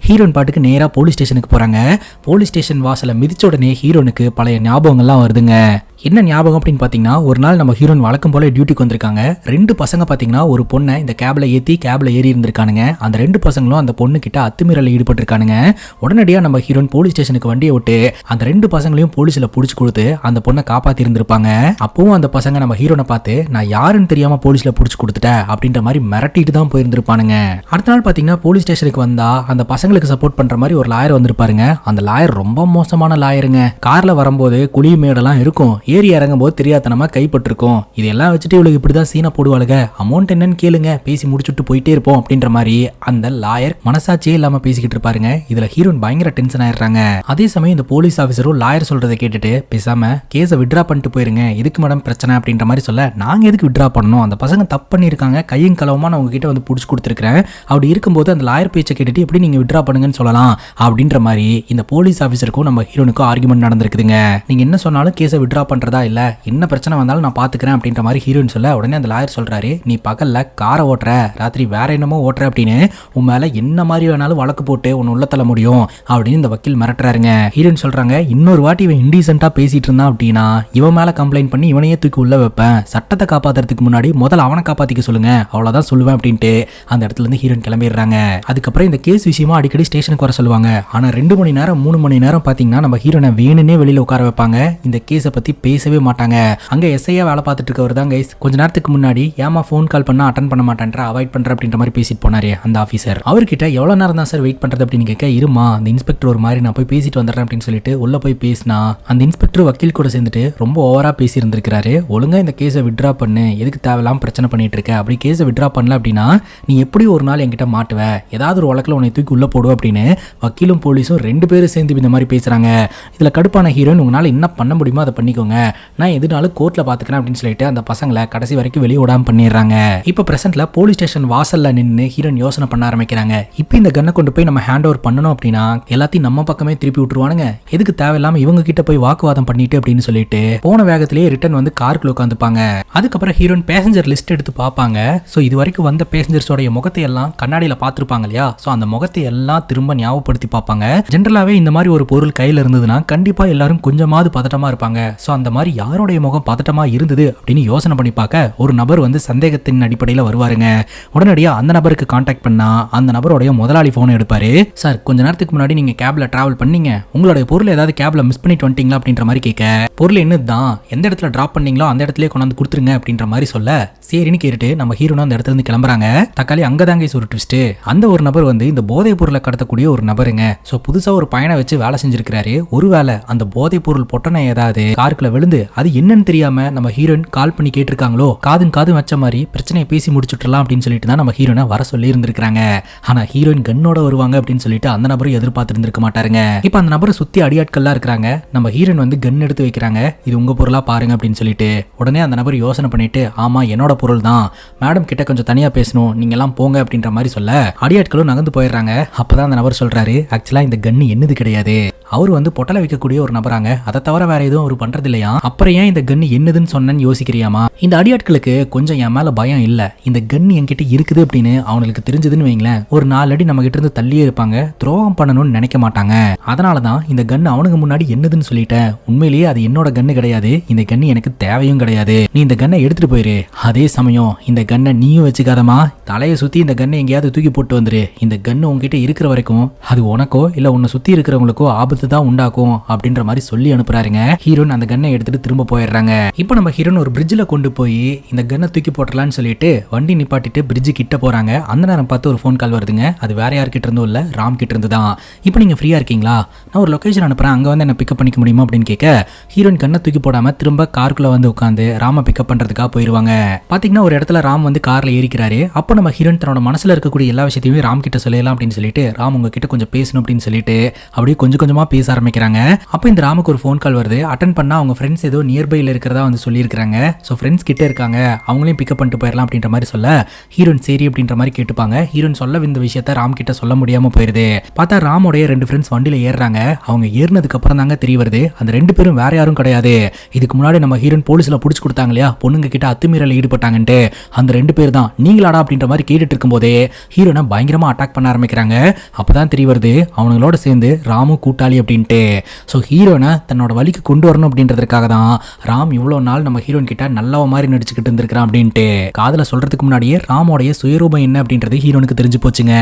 ஹீரோயின் பாட்டுக்கு நேரா போலீஸ் ஸ்டேஷனுக்கு போறாங்க. போலீஸ் ஸ்டேஷன் வாசலை மிதிச்ச உடனே ஹீரோனுக்கு பழைய ஞாபகங்கள்லாம் வருதுங்க. என்ன ஞாபகம் அப்படின்னு பார்த்தீங்கன்னா, ஒரு நாள் நம்ம ஹீரோயின் வழக்கம் போல டியூட்டிக்கு வந்திருக்காங்க. 2 பசங்க பார்த்தீங்கன்னா ஒரு பொண்ணை இந்த கேப்ல ஏறி இருந்திருக்கானுங்க. அந்த 2 பசங்களும் அந்த பொண்ணு கிட்ட அத்துமீறல ஈடுபட்டிருக்கானுங்க. உடனடியாக நம்ம ஹீரோயின் போலீஸ் ஸ்டேஷனுக்கு வண்டியை விட்டு அந்த 2 பசங்களையும் போலீஸ்ல புடிச்சு கொடுத்து அந்த பொண்ணை காப்பாத்தி இருந்திருப்பாங்க. அப்பவும் அந்த பசங்க நம்ம ஹீரோனை பார்த்து நான் யாருன்னு தெரியாம போலீஸ்ல புடிச்சு கொடுத்துட்டேன் அப்படின்ற மாதிரி மிரட்டிட்டு தான் போயிருந்திருப்பானுங்க. அடுத்த நாள் பார்த்தீங்கன்னா போலீஸ் ஸ்டேஷனுக்கு வந்தா அந்த பசங்களுக்கு சப்போர்ட் பண்ற மாதிரி ஒரு லாயர் வந்திருப்பாருங்க. அந்த லாயர் ரொம்ப மோசமான லாயருங்க. கார்ல வரும்போது குழி மேடெல்லாம் இருக்கும், ஏறி இறங்கும் போது தெரியாதனமா கைப்பற்றிருக்கும். இதெல்லாம் வச்சுட்டு இவளுக்கு இப்படிதான் சீனா போடுவாளுங்க, அமௌண்ட் என்னன்னு கேளுங்க, பேசி முடிச்சுட்டு போயிட்டே இருப்போம் அப்படின்ற மாதிரி அந்த லாயர் மனசாட்சியே இல்லாம பேசிக்கிட்டு இருப்பாருங்க. இதுல ஹீரோயின் பயங்கர டென்ஷன் ஆயிடுறாங்க. அதே சமயம் இந்த போலீஸ் ஆஃபீஸரும் லாயர் சொல்றதை கேட்டுட்டு பேசாம கேஸை விட்ரா பண்ணிட்டு போயிருங்க, எதுக்கு மேடம் பிரச்சனை அப்படின்ற மாதிரி சொல்ல, நாங்க எதுக்கு விட்ரா பண்ணணும், அந்த பசங்க தப்பு பண்ணிருக்காங்க, கையும் களவுமா நான் உங்ககிட்ட வந்து புடிச்சு கொடுத்துருக்கேன், அப்படி இருக்கும்போது அந்த லாயர் பேச்சை கேட்டுட்டு எப்படி நீங்க விட்ரா பண்ணுங்கன்னு சொல்லலாம் அப்படின்ற மாதிரி இந்த போலீஸ் ஆஃபீஸருக்கும் நம்ம ஹீரோனுக்கும் ஆர்குமெண்ட் நடந்திருக்குதுங்க. நீங்க என்ன சொன்னாலும் கேஸை விட்ரா பண்றதா இல்ல, என்ன பிரச்சனை வந்தாலும் நான் பாத்துக்கிறேன் அப்படின்ற மாதிரி ஹீரோயின் சொல்ல, உடனே அந்த லாயர் சொல்றாரு, நீ பகல்ல காரை ஓட்டுற, ராத்திரி வேற என்னமோ ஓட்டுற அப்படின்னு உன் மேல என்ன மாதிரி வேணாலும் வழக்கு போட்டு உன்னை உள்ள தள்ள முடியும் அப்படின்னு இந்த வக்கீல் மிரட்டுறாருங்க. ஹீரோயின் சொல்றாங்க, இன்னொரு வாட்டி இவன் இன்டீசென்ட்டா பேசிட்டு இருந்தான் அப்படின்னா இவன் மேல கம்ப்ளைண்ட் பண்ணி இவனையே தூக்கி உள்ள வைப்பேன், சட்டத்தை காப்பாத்துறதுக்கு முன்னாடி முதல்ல அவனை காப்பாத்திக்க சொல்லுங்க, அவ்வளவுதான் சொல்லுவேன் அப்படின்ட்டு அந்த இடத்துல இருந்து ஹீரோயின் கிளம்பிடுறாங்க. அதுக்கப்புறம் இந்த கேஸ் விஷயமா அடிக்கடி ஸ்டேஷனுக்கு வர சொல்லுவாங்க. ஆனா 2 மணி நேரம் 3 மணி நேரம் பாத்தீங்கன்னா நம்ம ஹீரோனை வேணுனே வெளியில உட்கார வைப்பாங்க. இந்த கேஸை பத்தி பேசவே மாட்டாங்க. அங்க எஸ்ஐயா வேலை பார்த்துட்டு இருக்கவர் தான் கைஸ் கொஞ்ச நேரத்துக்கு முன்னாடி ஏமா ஃபோன் கால் பண்ணா அட்டன் பண்ண மாட்டேன்ற, அவாய்ட் பண்ற அப்படின்ற மாதிரி பேசிட்டு போனாரு அந்த ஆஃபீஸர். அவர்கிட்ட எவ்வளவு நேரம் தான் சார் வெயிட் பண்றது அப்படின்னு கேட்க, இருமா அந்த இன்ஸ்பெக்டர் ஒரு மாதிரி நான் போய் பேசிட்டு வந்துடுறேன் அப்படின்னு சொல்லிட்டு உள்ள போய் பேசினா அந்த இன்ஸ்பெக்டர் வக்கீல் கூட சேர்ந்துட்டு ரொம்ப ஓவரா பேசி இருந்திருக்காரு. ஒழுங்கா இந்த கேஸை விட்ரா பண்ணு, எதுக்கு தேவையில்லாம பிரச்சனை பண்ணிட்டு இருக்க, அப்படி கேஸை விட்ரா பண்ணல அப்படின்னா நீ எப்படி ஒரு நாள் என்கிட்ட மாட்டுவ, ஏதாவது ஒரு வழக்கில் உன்னை தூக்கி உள்ள போடுவ அப்படின்னு வக்கீலும் போலீஸும் 2 பேரும் சேர்ந்து இந்த மாதிரி பேசுறாங்க. இதுல கடுப்பான ஹீரோயின், உங்களால என்ன பண்ண முடியுமோ அதை பண்ணிக்கோங்க, நான் எதுனாலும் கோர்ட்ல பாத்துக்கிறேன் அப்படின்னு சொல்லிட்டு அந்த பசங்களை கடைசி வரைக்கும் வெளியே விடாம பண்ணிடுறாங்க. இப்ப பிரசன்ட்ல போலீஸ் ஸ்டேஷன் வாசல்ல நின்று ஹீரோயின் யோசனை பண்ண ஆரம்பிக்கிறாங்க. இப்ப இந்த கன்னை கொண்டு போய் நம்ம ஹேண்ட் ஓவர் பண்ணணும் அப்படின்னா எல்லாத்தையும் நம்ம பக்கமே திருப்பி விட்டுருவானுங்க, எதுக்கு தேவையில்லாம இவங்க கிட்ட போய் வாக்குவாதம் பண்ணிட்டு அப்படின்னு சொல்லிட்டு போன வேகத்திலேயே ரிட்டர்ன் வந்து காருக்குள்ள உட்காந்துப்பாங்க. அதுக்கப்புறம் ஹீரோயின் பேசஞ்சர் லிஸ்ட் எடுத்து பார்ப்பாங்க. ஸோ இது வரைக்கும் வந்த பேசஞ்சர்ஸோடைய முகத்தை எல்லாம் கண்ணாடியில பார்த்துருப்பாங்க இல்லையா, ஸோ அந்த முகத்தை எல்லாம் திரும்ப ஞாபகப்படுத்தி பார்ப்பாங்க. ஜென்ரலாவே இந்த மாதிரி ஒரு பொருள் கையில இருந்ததுன்னா கண்டிப்பா எல்லாரும் கொஞ்சமாவது பதட்டமா இருப்பாங்க. ஸோ அந்த அந்த மாதிரி யாருடைய முகம் பதட்டமா இருந்தது அப்படின்னு யோசனை பண்ணி பார்க்க ஒரு நபர் வந்து சந்தேகத்தின் அடிப்படையில் வருவாருங்க. உடனடியா அந்த நபருக்கு கான்டாக்ட் பண்ணா அந்த நபருடைய முதலாளி போன் எடுப்பாரு. சார், கொஞ்ச நேரத்துக்கு முன்னாடி நீங்க கேப்ல டிராவல் பண்ணீங்க, உங்களுடைய பொருள் ஏதாவது கேப்ல மிஸ் பண்ணிட்டு வந்துட்டீங்களா அப்படின்ற மாதிரி கேட்க, பொருள் என்னதான் எந்த இடத்துல டிராப் பண்ணீங்களோ அந்த இடத்துல கொண்டாந்து கொடுத்துருங்க அப்படின்ற மாதிரி சொல்ல, சரின்னு கேட்டுட்டு நம்ம ஹீரோனும் அந்த இடத்துல இருந்து கிளம்புறாங்க. தக்காளி அங்கதாங்க ஒரு ட்விஸ்ட். அந்த ஒரு நபர் வந்து இந்த போதைப் பொருளை கடத்தக்கூடிய ஒரு நபருங்க. சோ புதுசா ஒரு பையனை வச்சு வேலை செஞ்சிருக்காரு. ஒருவேளை அந்த போதைப் பொருள் பொட்டனை ஏதாவது காருக்குள்ள விழுந்து அது என்னன்னு தெரியாம நம்ம ஹீரோயின் கால் பண்ணி கேட்டிருக்காங்களோ, காது வச்ச மாதிரி பிரச்சனையை பேசி முடிச்சுட்டலாம் அப்படின்னு சொல்லிட்டு தான் நம்ம ஹீரோனை வர சொல்லி இருந்திருக்காங்க. ஆனா ஹீரோயின் கன்னோட வருவாங்க அப்படின்னு சொல்லிட்டு அந்த நபரும் எதிர்பார்த்து இருந்திருக்க மாட்டாருங்க. இப்ப அந்த நபரை சுத்தி அடியாட்கள்லாம் இருக்கிறாங்க. நம்ம ஹீரோயின் வந்து கன் எடுத்து வைக்கிறாங்க. இது உங்க பொருளா பாருங்க அப்படின்னு சொல்லிட்டு உடனே அந்த நபர் யோசனை பண்ணிட்டு, ஆமா என்னோட பொருள் தான், மேடம் கிட்ட கொஞ்சம் தனியா பேசணும், நீங்க எல்லாம் போங்க அப்படின்ற மாதிரி சொல்ல அடியாட்களும் நகர்ந்து போயிடுறாங்க. அப்பதான் அந்த நபர் சொல்றாரு, ஆக்சுவலா இந்த கன்னு என்னது கிடையாது, அவர் வந்து பொட்டலை வைக்கக்கூடிய ஒரு நபராங்க, அதை தவிர வேற எதுவும் அவர் பண்றது இல்லையா, அப்புறம் ஏன் இந்த கன்னு என்னதுன்னு சொன்னேன்னு யோசிக்கிறியாமா. இந்த அடியாட்களுக்கு கொஞ்சம் என் மேல பயம் இல்ல, இந்த கன்னு என்கிட்ட இருக்குது அப்படின்னு அவங்களுக்கு தெரிஞ்சதுன்னு வைங்களேன், ஒரு 4 அடி நம்ம கிட்ட இருந்து தள்ளியே இருப்பாங்க, துரோகம் பண்ணணும்னு நினைக்க மாட்டாங்க. அதனாலதான் இந்த கன்னு அவனுக்கு முன்னாடி என்னதுன்னு சொல்லிட்டேன். உண்மையிலேயே அது என்னோட கன்னு கிடையாது, இந்த கன்னு எனக்கு தேவையும் கிடையாது, நீ இந்த கன்னை எடுத்துட்டு போயிரு. அதே சமயம் இந்த கன்னை நீயும் வச்சுக்காதமா, தலையை சுத்தி இந்த கன்னை எங்கேயாவது தூக்கி போட்டு வந்துரு. இந்த கன்னு உங்ககிட்ட இருக்கிற வரைக்கும் அது உனக்கோ இல்ல உன்னை சுத்தி இருக்கிறவங்களுக்கோ ஆபத்து தான் உண்டாக்கும் அப்படின்ற மாதிரி சொல்லி அனுப்புறாருங்க. ஹீரோன் அந்த கன்னை எடுத்துட்டு திரும்ப போயிடுறாங்க. இப்போ நம்ம ஹீரோன் ஒரு பிரிட்ஜில் கொண்டு போய் இந்த கன்னை தூக்கி போட்டலான்னு சொல்லிட்டு வண்டி நிப்பாட்டிட்டு பிரிட்ஜு கிட்ட போறாங்க. அந்த நேரம் பார்த்து ஒரு ஃபோன் கால் வருதுங்க. அது வேற யார்கிட்ட இருந்தும் இல்ல, ராம் கிட்ட இருந்து தான். இப்போ நீங்க ஃப்ரீயா இருக்கீங்களா, நான் ஒரு லொகேஷன் அனுப்புறேன், அங்க வந்து என்ன பிக்கப் பண்ணிக்க முடியுமா அப்படின்னு கேட்க, ஹீரோயின் கண்ணை தூக்கி போடாம திரும்ப காருக்குள்ள வந்து உட்காந்து ராம பிக்கப் பண்றதுக்காக போயிருவாங்க. பாத்தீங்கன்னா ஒரு இடத்துல ராம் வந்து கார்ல ஏறிக்கிறாரு. அப்போ நம்ம ஹீரோயின் தன்னோட மனசுல இருக்கக்கூடிய எல்லா விஷயத்தையுமே ராம் கிட்ட சொல்லலாம் அப்படின்னு சொல்லிட்டு, ராம் உங்ககிட்ட கொஞ்சம் பேசணும் அப்படின்னு சொல்லிட்டு அப்படியே கொஞ்சம் கொஞ்சமா பேச ஆரம்பிக்கிறாங்க. அப்போ இந்த ராமுக்கு ஒரு ஃபோன் கால் வருது. அட்டன் பண்ணா அவங்க ஃப்ரெண்ட்ஸ் ஏதோ நியர்பைல இருக்கிறதா வந்து சொல்லியிருக்காங்க. ஸோ ஃப்ரெண்ட்ஸ் கிட்ட இருக்காங்க, அவங்களையும் பிக்கப் பண்ணிட்டு போயிடலாம் அப்படின்ற மாதிரி சொல்ல, ஹீரோயின் சரி அப்படின்ற மாதிரி கேட்டுப்பாங்க. ஹீரோயின் சொல்ல இந்த விஷயத்த ராம் கிட்ட சொல்ல முடியாம போயிருது. பார்த்தா ராமோடைய 2 ஃப்ரெண்ட்ஸ் வண்டியில ஏறுறாங்க. அவங்க ஏறினதுக்கு அப்புறம் தாங்க தெரிய வருது அந்த 2 பேரும் வேற யாரும் கிடையாது. இதுக்கு முன்னாடி நம்ம ஹீரோயின் போலீஸ்ல புடிச்சு கொடுத்தாங்க இல்லையா, பொண்ணுங்க கிட்ட அத்துமீறல ஈடுபட்டாங்கன்ட்டு, அந்த 2 பேர் தான் நீங்களாடா அப்படின்ற மாதிரி கேட்டுட்டு இருக்கும் போதே ஹீரோனை பயங்கரமா அட்டாக் பண்ண ஆரம்பிக்கிறாங்க. அப்பதான் தெரிய வருது அவங்களோட சேர்ந்து ராமு கூட்டாளி அப்படின்ட்டு. ஸோ ஹீரோனை தன்னோட வழிக்கு கொண்டு வரணும் அப்படின்றதுக்காக தான் ராம் இவ்வளோ நாள் நம்ம ஹீரோயின் கிட்ட நல்லவ மாதிரி நடிச்சுக்கிட்டு இருந்திருக்கிறான் அப்படின்ட்டு. காதல சொல்றதுக்கு முன்னாடியே ராமோடைய சுயரூபம் என்ன அப்படின்றது ஹீரோனுக்கு தெரிஞ்சு போச்சுங்க.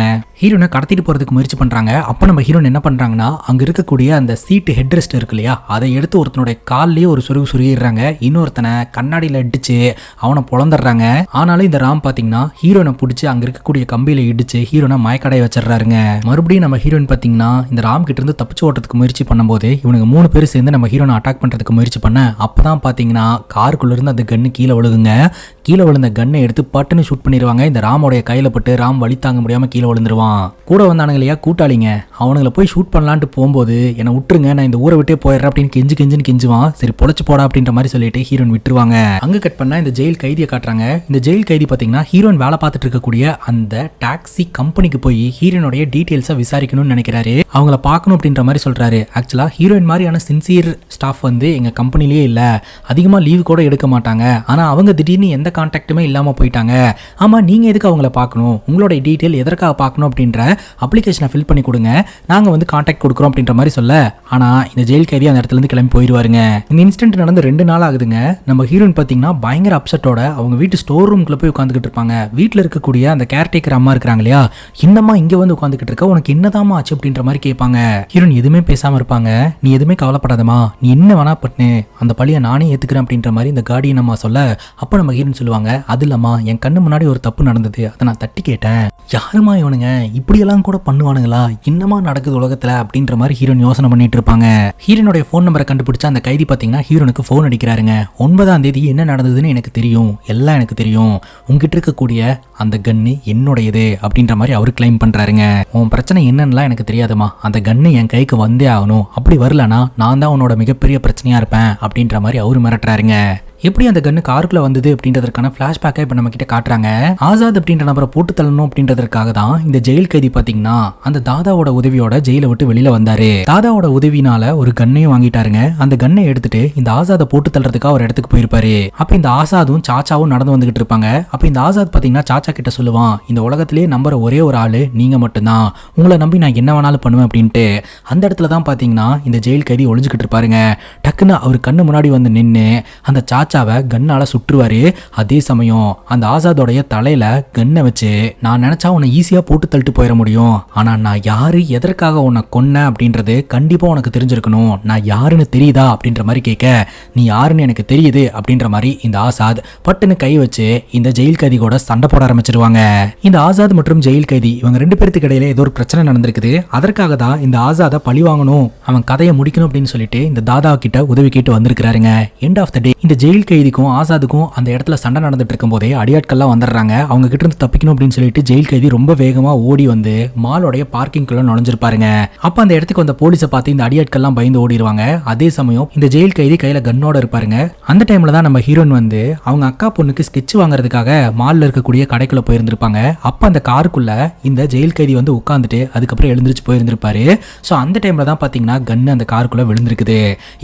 ஹீரோனை கடத்திட்டு போறதுக்கு முயற்சி பண்றாங்க. அப்ப நம்ம ஹீரோன் என்ன பண்றாங்கன்னா, அங்க இருக்கக்கூடிய அந்த சீட் ஹெட் ரெஸ்ட் இருக்கு இல்லையா, அதை எடுத்து ஒருத்தனுடைய கால்லயே ஒரு சொருகிடுறாங்க. இன்னொருத்தனை கண்ணாடியில அடிச்சு அவனை பொழந்துடுறாங்க. ஆனாலும் இந்த ராம் பாத்தீங்கன்னா ஹீரோனை பிடிச்சி அங்க இருக்கக்கூடிய கம்பியில இடிச்சு ஹீரோனை மயக்கடைய வச்சிடறாருங்க. மறுபடியும் நம்ம ஹீரோயின் பாத்தீங்கன்னா இந்த ராம் கிட்ட இருந்து தப்பிச்சு ஓட்டுறதுக்கு முயற்சி பண்ணும்போது இவனுக்கு 3 பேர் சேர்ந்து நம்ம ஹீரோனை அட்டாக் பண்றதுக்கு முயற்சி பண்ண, அப்பதான் பாத்தீங்கன்னா காருக்குள்ள இருந்து அந்த கன்னு கீழே விழுகுங்க. கீழே விழுந்த கன்னை எடுத்து பட்டுன்னு ஷூட் பண்ணிடுவாங்க. இந்த ராமோடைய கையில பட்டு ராம் வலி தாங்க முடியாம கீழே விழுந்துருவான். கூட வந்தானுங்க இல்லையா கூட்டாளிங்க, அவனுங்களை போய் ஷூட் பண்ணலான்ட்டு போகும்போது என்னை விட்டுருங்க, நான் இந்த ஊரை விட்டே போயிடுறேன் அப்படின்னு கெஞ்சுன்னு கெஞ்சுவான். சரி பொழைச்சு போடா அப்படின்ற மாதிரி சொல்லிட்டு ஹீரோன் விட்டுருவாங்க. அங்க கட் பண்ணா இந்த ஜெயில் கைதியை காட்டுறாங்க. இந்த ஜெயில் கைதி பாத்தீங்கன்னா ஹீரோன் வேலை பார்த்துட்டு இருக்கக்கூடிய அந்த டாக்ஸி கம்பெனிக்கு போய் ஹீரோனுடைய டீடைல்ஸை விசாரிக்கணும்னு நினைக்கிறாரு. அவங்கள பார்க்கணும் அப்படின்ற மாதிரி சொல்றாரு. ஆக்சுவலா ஹீரோயின் மாதிரியான சின்சியர் ஸ்டாஃப் வந்து எங்க கம்பெனிலேயே இல்ல, அதிகமா லீவு கூட எடுக்க மாட்டாங்க. ஆனா அவங்க திடீர்னு எந்த கான்டாக்டுமே இல்லாம போயிட்டாங்க. ஆமா நீங்க எதுக்கு அவங்கள பார்க்கணும், உங்களோட டீடைல் எதற்காக பார்க்கணும் அப்படின்ற அப்ளிகேஷனை ஃபில் பண்ணி கொடுங்க, நாங்க வந்து கான்டாக்ட் கொடுக்குறோம் அப்படின்ற மாதிரி சொல்ல, ஆனா இந்த ஜெயில் கைதி அந்த இடத்துல இருந்து கிளம்பி போயிடுவாருங்க. இந்த இன்சிடென்ட் நடந்து 2 நாள் ஆகுதுங்க. நம்ம ஹீரோயின் பாத்தீங்கன்னா பயங்கர அப்செட்டோட அவங்க வீட்டு ஸ்டோர் ரூம்குள்ள போய் உட்காந்துக்கிட்டு இருப்பாங்க. வீட்டுல இருக்கக்கூடிய அந்த கேர்டேக்கர் அம்மா இருக்கிறாங்க இல்லையா, இன்னமா இங்க வந்து உட்காந்துக்கிட்டு இருக்க, உனக்கு என்னதாமா ஆச்சு அப்படின்ற மாதிரி கேட்பாங்க. ஹீரோயின் எதுவுமே பேசாம இருப்பாங்க. நீ எதுவுமே கவலைப்படாதமா, நீ என்ன வேணா பண்ணு, அந்த பழியை நானே ஏத்துக்கிறேன் அப்படின்ற மாதிரி இந்த கார்டியன் அம்மா சொல்ல, அப்ப நம்ம ஹீரோயின் சொல்லுவாங்க, அது இல்லம்மா என் கண்ணு முன்னாடி ஒரு தப்பு நடந்தது, அதை நான் தட்டி கேட்டேன். யாருமா இவனுங்க இப்படியெல்லாம் கூட பண்ணுவானுங்களா, என்னமா நடக்குது உலகத்துல அப்படின்ற மாதிரி ஹீரோயின் யோசனை பண்ணிட்டு இருப்பாங்க. ஹீரோனுடைய ஃபோன் நம்பரை கண்டுபிடிச்சா அந்த கைதி பாத்தீங்கன்னா ஹீரோனுக்கு ஃபோன் அடிக்கிறாருங்க. 9ஆம் தேதி என்ன நடந்ததுன்னு எனக்கு தெரியும், எல்லாம் எனக்கு தெரியும், உங்ககிட்ட இருக்கக்கூடிய அந்த கன்னு என்னுடையது அப்படின்ற மாதிரி அவரு கிளைம் பண்றாருங்க. உன் பிரச்சனை என்னன்னுலாம் எனக்கு தெரியாதுமா, அந்த கன்னு என் கைக்கு வந்தே ஆகணும், அப்படி வரலனா நான் தான் உன்னோட மிகப்பெரிய பிரச்சனையா இருப்பேன் அப்படின்ற மாதிரி அவரு மிரட்டுறாருங்க. எப்படி அந்த கன்னு காருக்குள்ள வந்தது அப்படின்றதுக்கான பிளாஷ்பேக்கை இப்ப நம்ம கிட்ட காட்டுறாங்க. ஆசாத் அப்படின்ற நபரை போட்டு தள்ளணும் அப்படின்றதுக்காக தான் இந்த ஜெயில் கைதி பாத்தீங்கன்னா அந்த தாதாவோட உதவியோட ஜெயில விட்டு வெளியில வந்தாரு. தாதாவோட உதவினால ஒரு கன்னையும் வாங்கிட்டாருங்க. அந்த கன்னை எடுத்துட்டு இந்த ஆசாத போட்டு தள்ளுறதுக்காக ஒரு இடத்துக்கு போயிருப்பாரு. அப்ப இந்த ஆசாதும் சாச்சாவும் நடந்து வந்துகிட்டு இருப்பாங்க. அப்ப இந்த ஆசாத் பாத்தீங்கன்னா சாச்சா கிட்ட சொல்லுவான், இந்த உலகத்திலேயே நம்புற ஒரே ஒரு ஆளு நீங்க மட்டும்தான், உங்களை நம்பி நான் என்ன வேணாலும் பண்ணுவேன் அப்படின்ட்டு. அந்த இடத்துல தான் பாத்தீங்கன்னா இந்த ஜெயில் கைதி ஒளிஞ்சுக்கிட்டு இருப்பாருங்க. டக்குன்னு அவர் கண்ணு முன்னாடி வந்து நின்று அந்த சாச்சாவை கன்னால சுற்றுவாரு. அதே சமயம் அந்த ஆசாதோடைய தலையில கன்னை வச்சு, நான் நினைச்சா உன்னை ஈஸியா போட்டு தள்ளிட்டு போயிட முடியும், ஆனா நான் யாரு எதற்காக உன்னை கொன்ன அப்படின்றது கண்டிப்பா உனக்கு தெரிஞ்சிருக்கணும், நான் யாருன்னு தெரியுதா அப்படின்ற மாதிரி கேட்க, நீ யாருன்னு எனக்கு தெரியுது அப்படின்ற மாதிரி இந்த ஆசாத் பட்டுன்னு கை வச்சு இந்த ஜெயில் கைதி கூட சண்டை போட ஆரம்பிச்சிருவாங்க. இந்த ஆசாத் மற்றும் ஜெயில் கைதி இவங்க ரெண்டு பேருக்கு இடையில ஏதோ ஒரு பிரச்சனை நடந்திருக்குது. அதற்காக தான் இந்த ஆசாத பழி வாங்கணும், அவன் கதையை முடிக்கணும் அப்படின்னு சொல்லிட்டு இந்த தாதா கிட்ட உதவி கேட்டு வந்திருக்காருங்க. எண்ட் ஆஃப் த டே இந்த ஜெயில் கைதிக்கும் ஆசாதுக்கும் அந்த இடத்துல சண்டை நடந்துட்டு இருக்கும் போதே அடியாட்கள்லாம் வந்துடுறாங்க. அவங்க கிட்ட இருந்து தப்பிக்கணும் அப்படின்னு சொல்லிட்டு ஜெயில் கைதி ரொம்ப வேகமா ஓடி வந்து மாலோடைய பார்க்கிங்குள்ள நுழைஞ்சிருப்பாருங்க. அப்ப அந்த இடத்துக்கு வந்த போலீஸை பார்த்து இந்த அடியாட்கள்லாம் பயந்து ஓடிடுவாங்க. அதே சமயம் இந்த ஜெயில் கைதி கையில கன்னோட இருப்பாருங்க. அந்த டைம்ல தான் நம்ம ஹீரோயின் வந்து அவங்க அக்கா பொண்ணுக்கு ஸ்கெட்ச் வாங்குறதுக்காக மால்ல இருக்கக்கூடிய கடைக்குள்ள போயிருந்திருப்பாங்க. அப்ப அந்த காருக்குள்ள இந்த ஜெயில் கைதி வந்து உட்காந்துட்டு அதுக்கப்புறம் எழுந்திருச்சு போயிருந்திருப்பாரு. ஸோ அந்த டைம்ல தான் பாத்தீங்கன்னா கன்னு அந்த காருக்குள்ள விழுந்திருக்குது.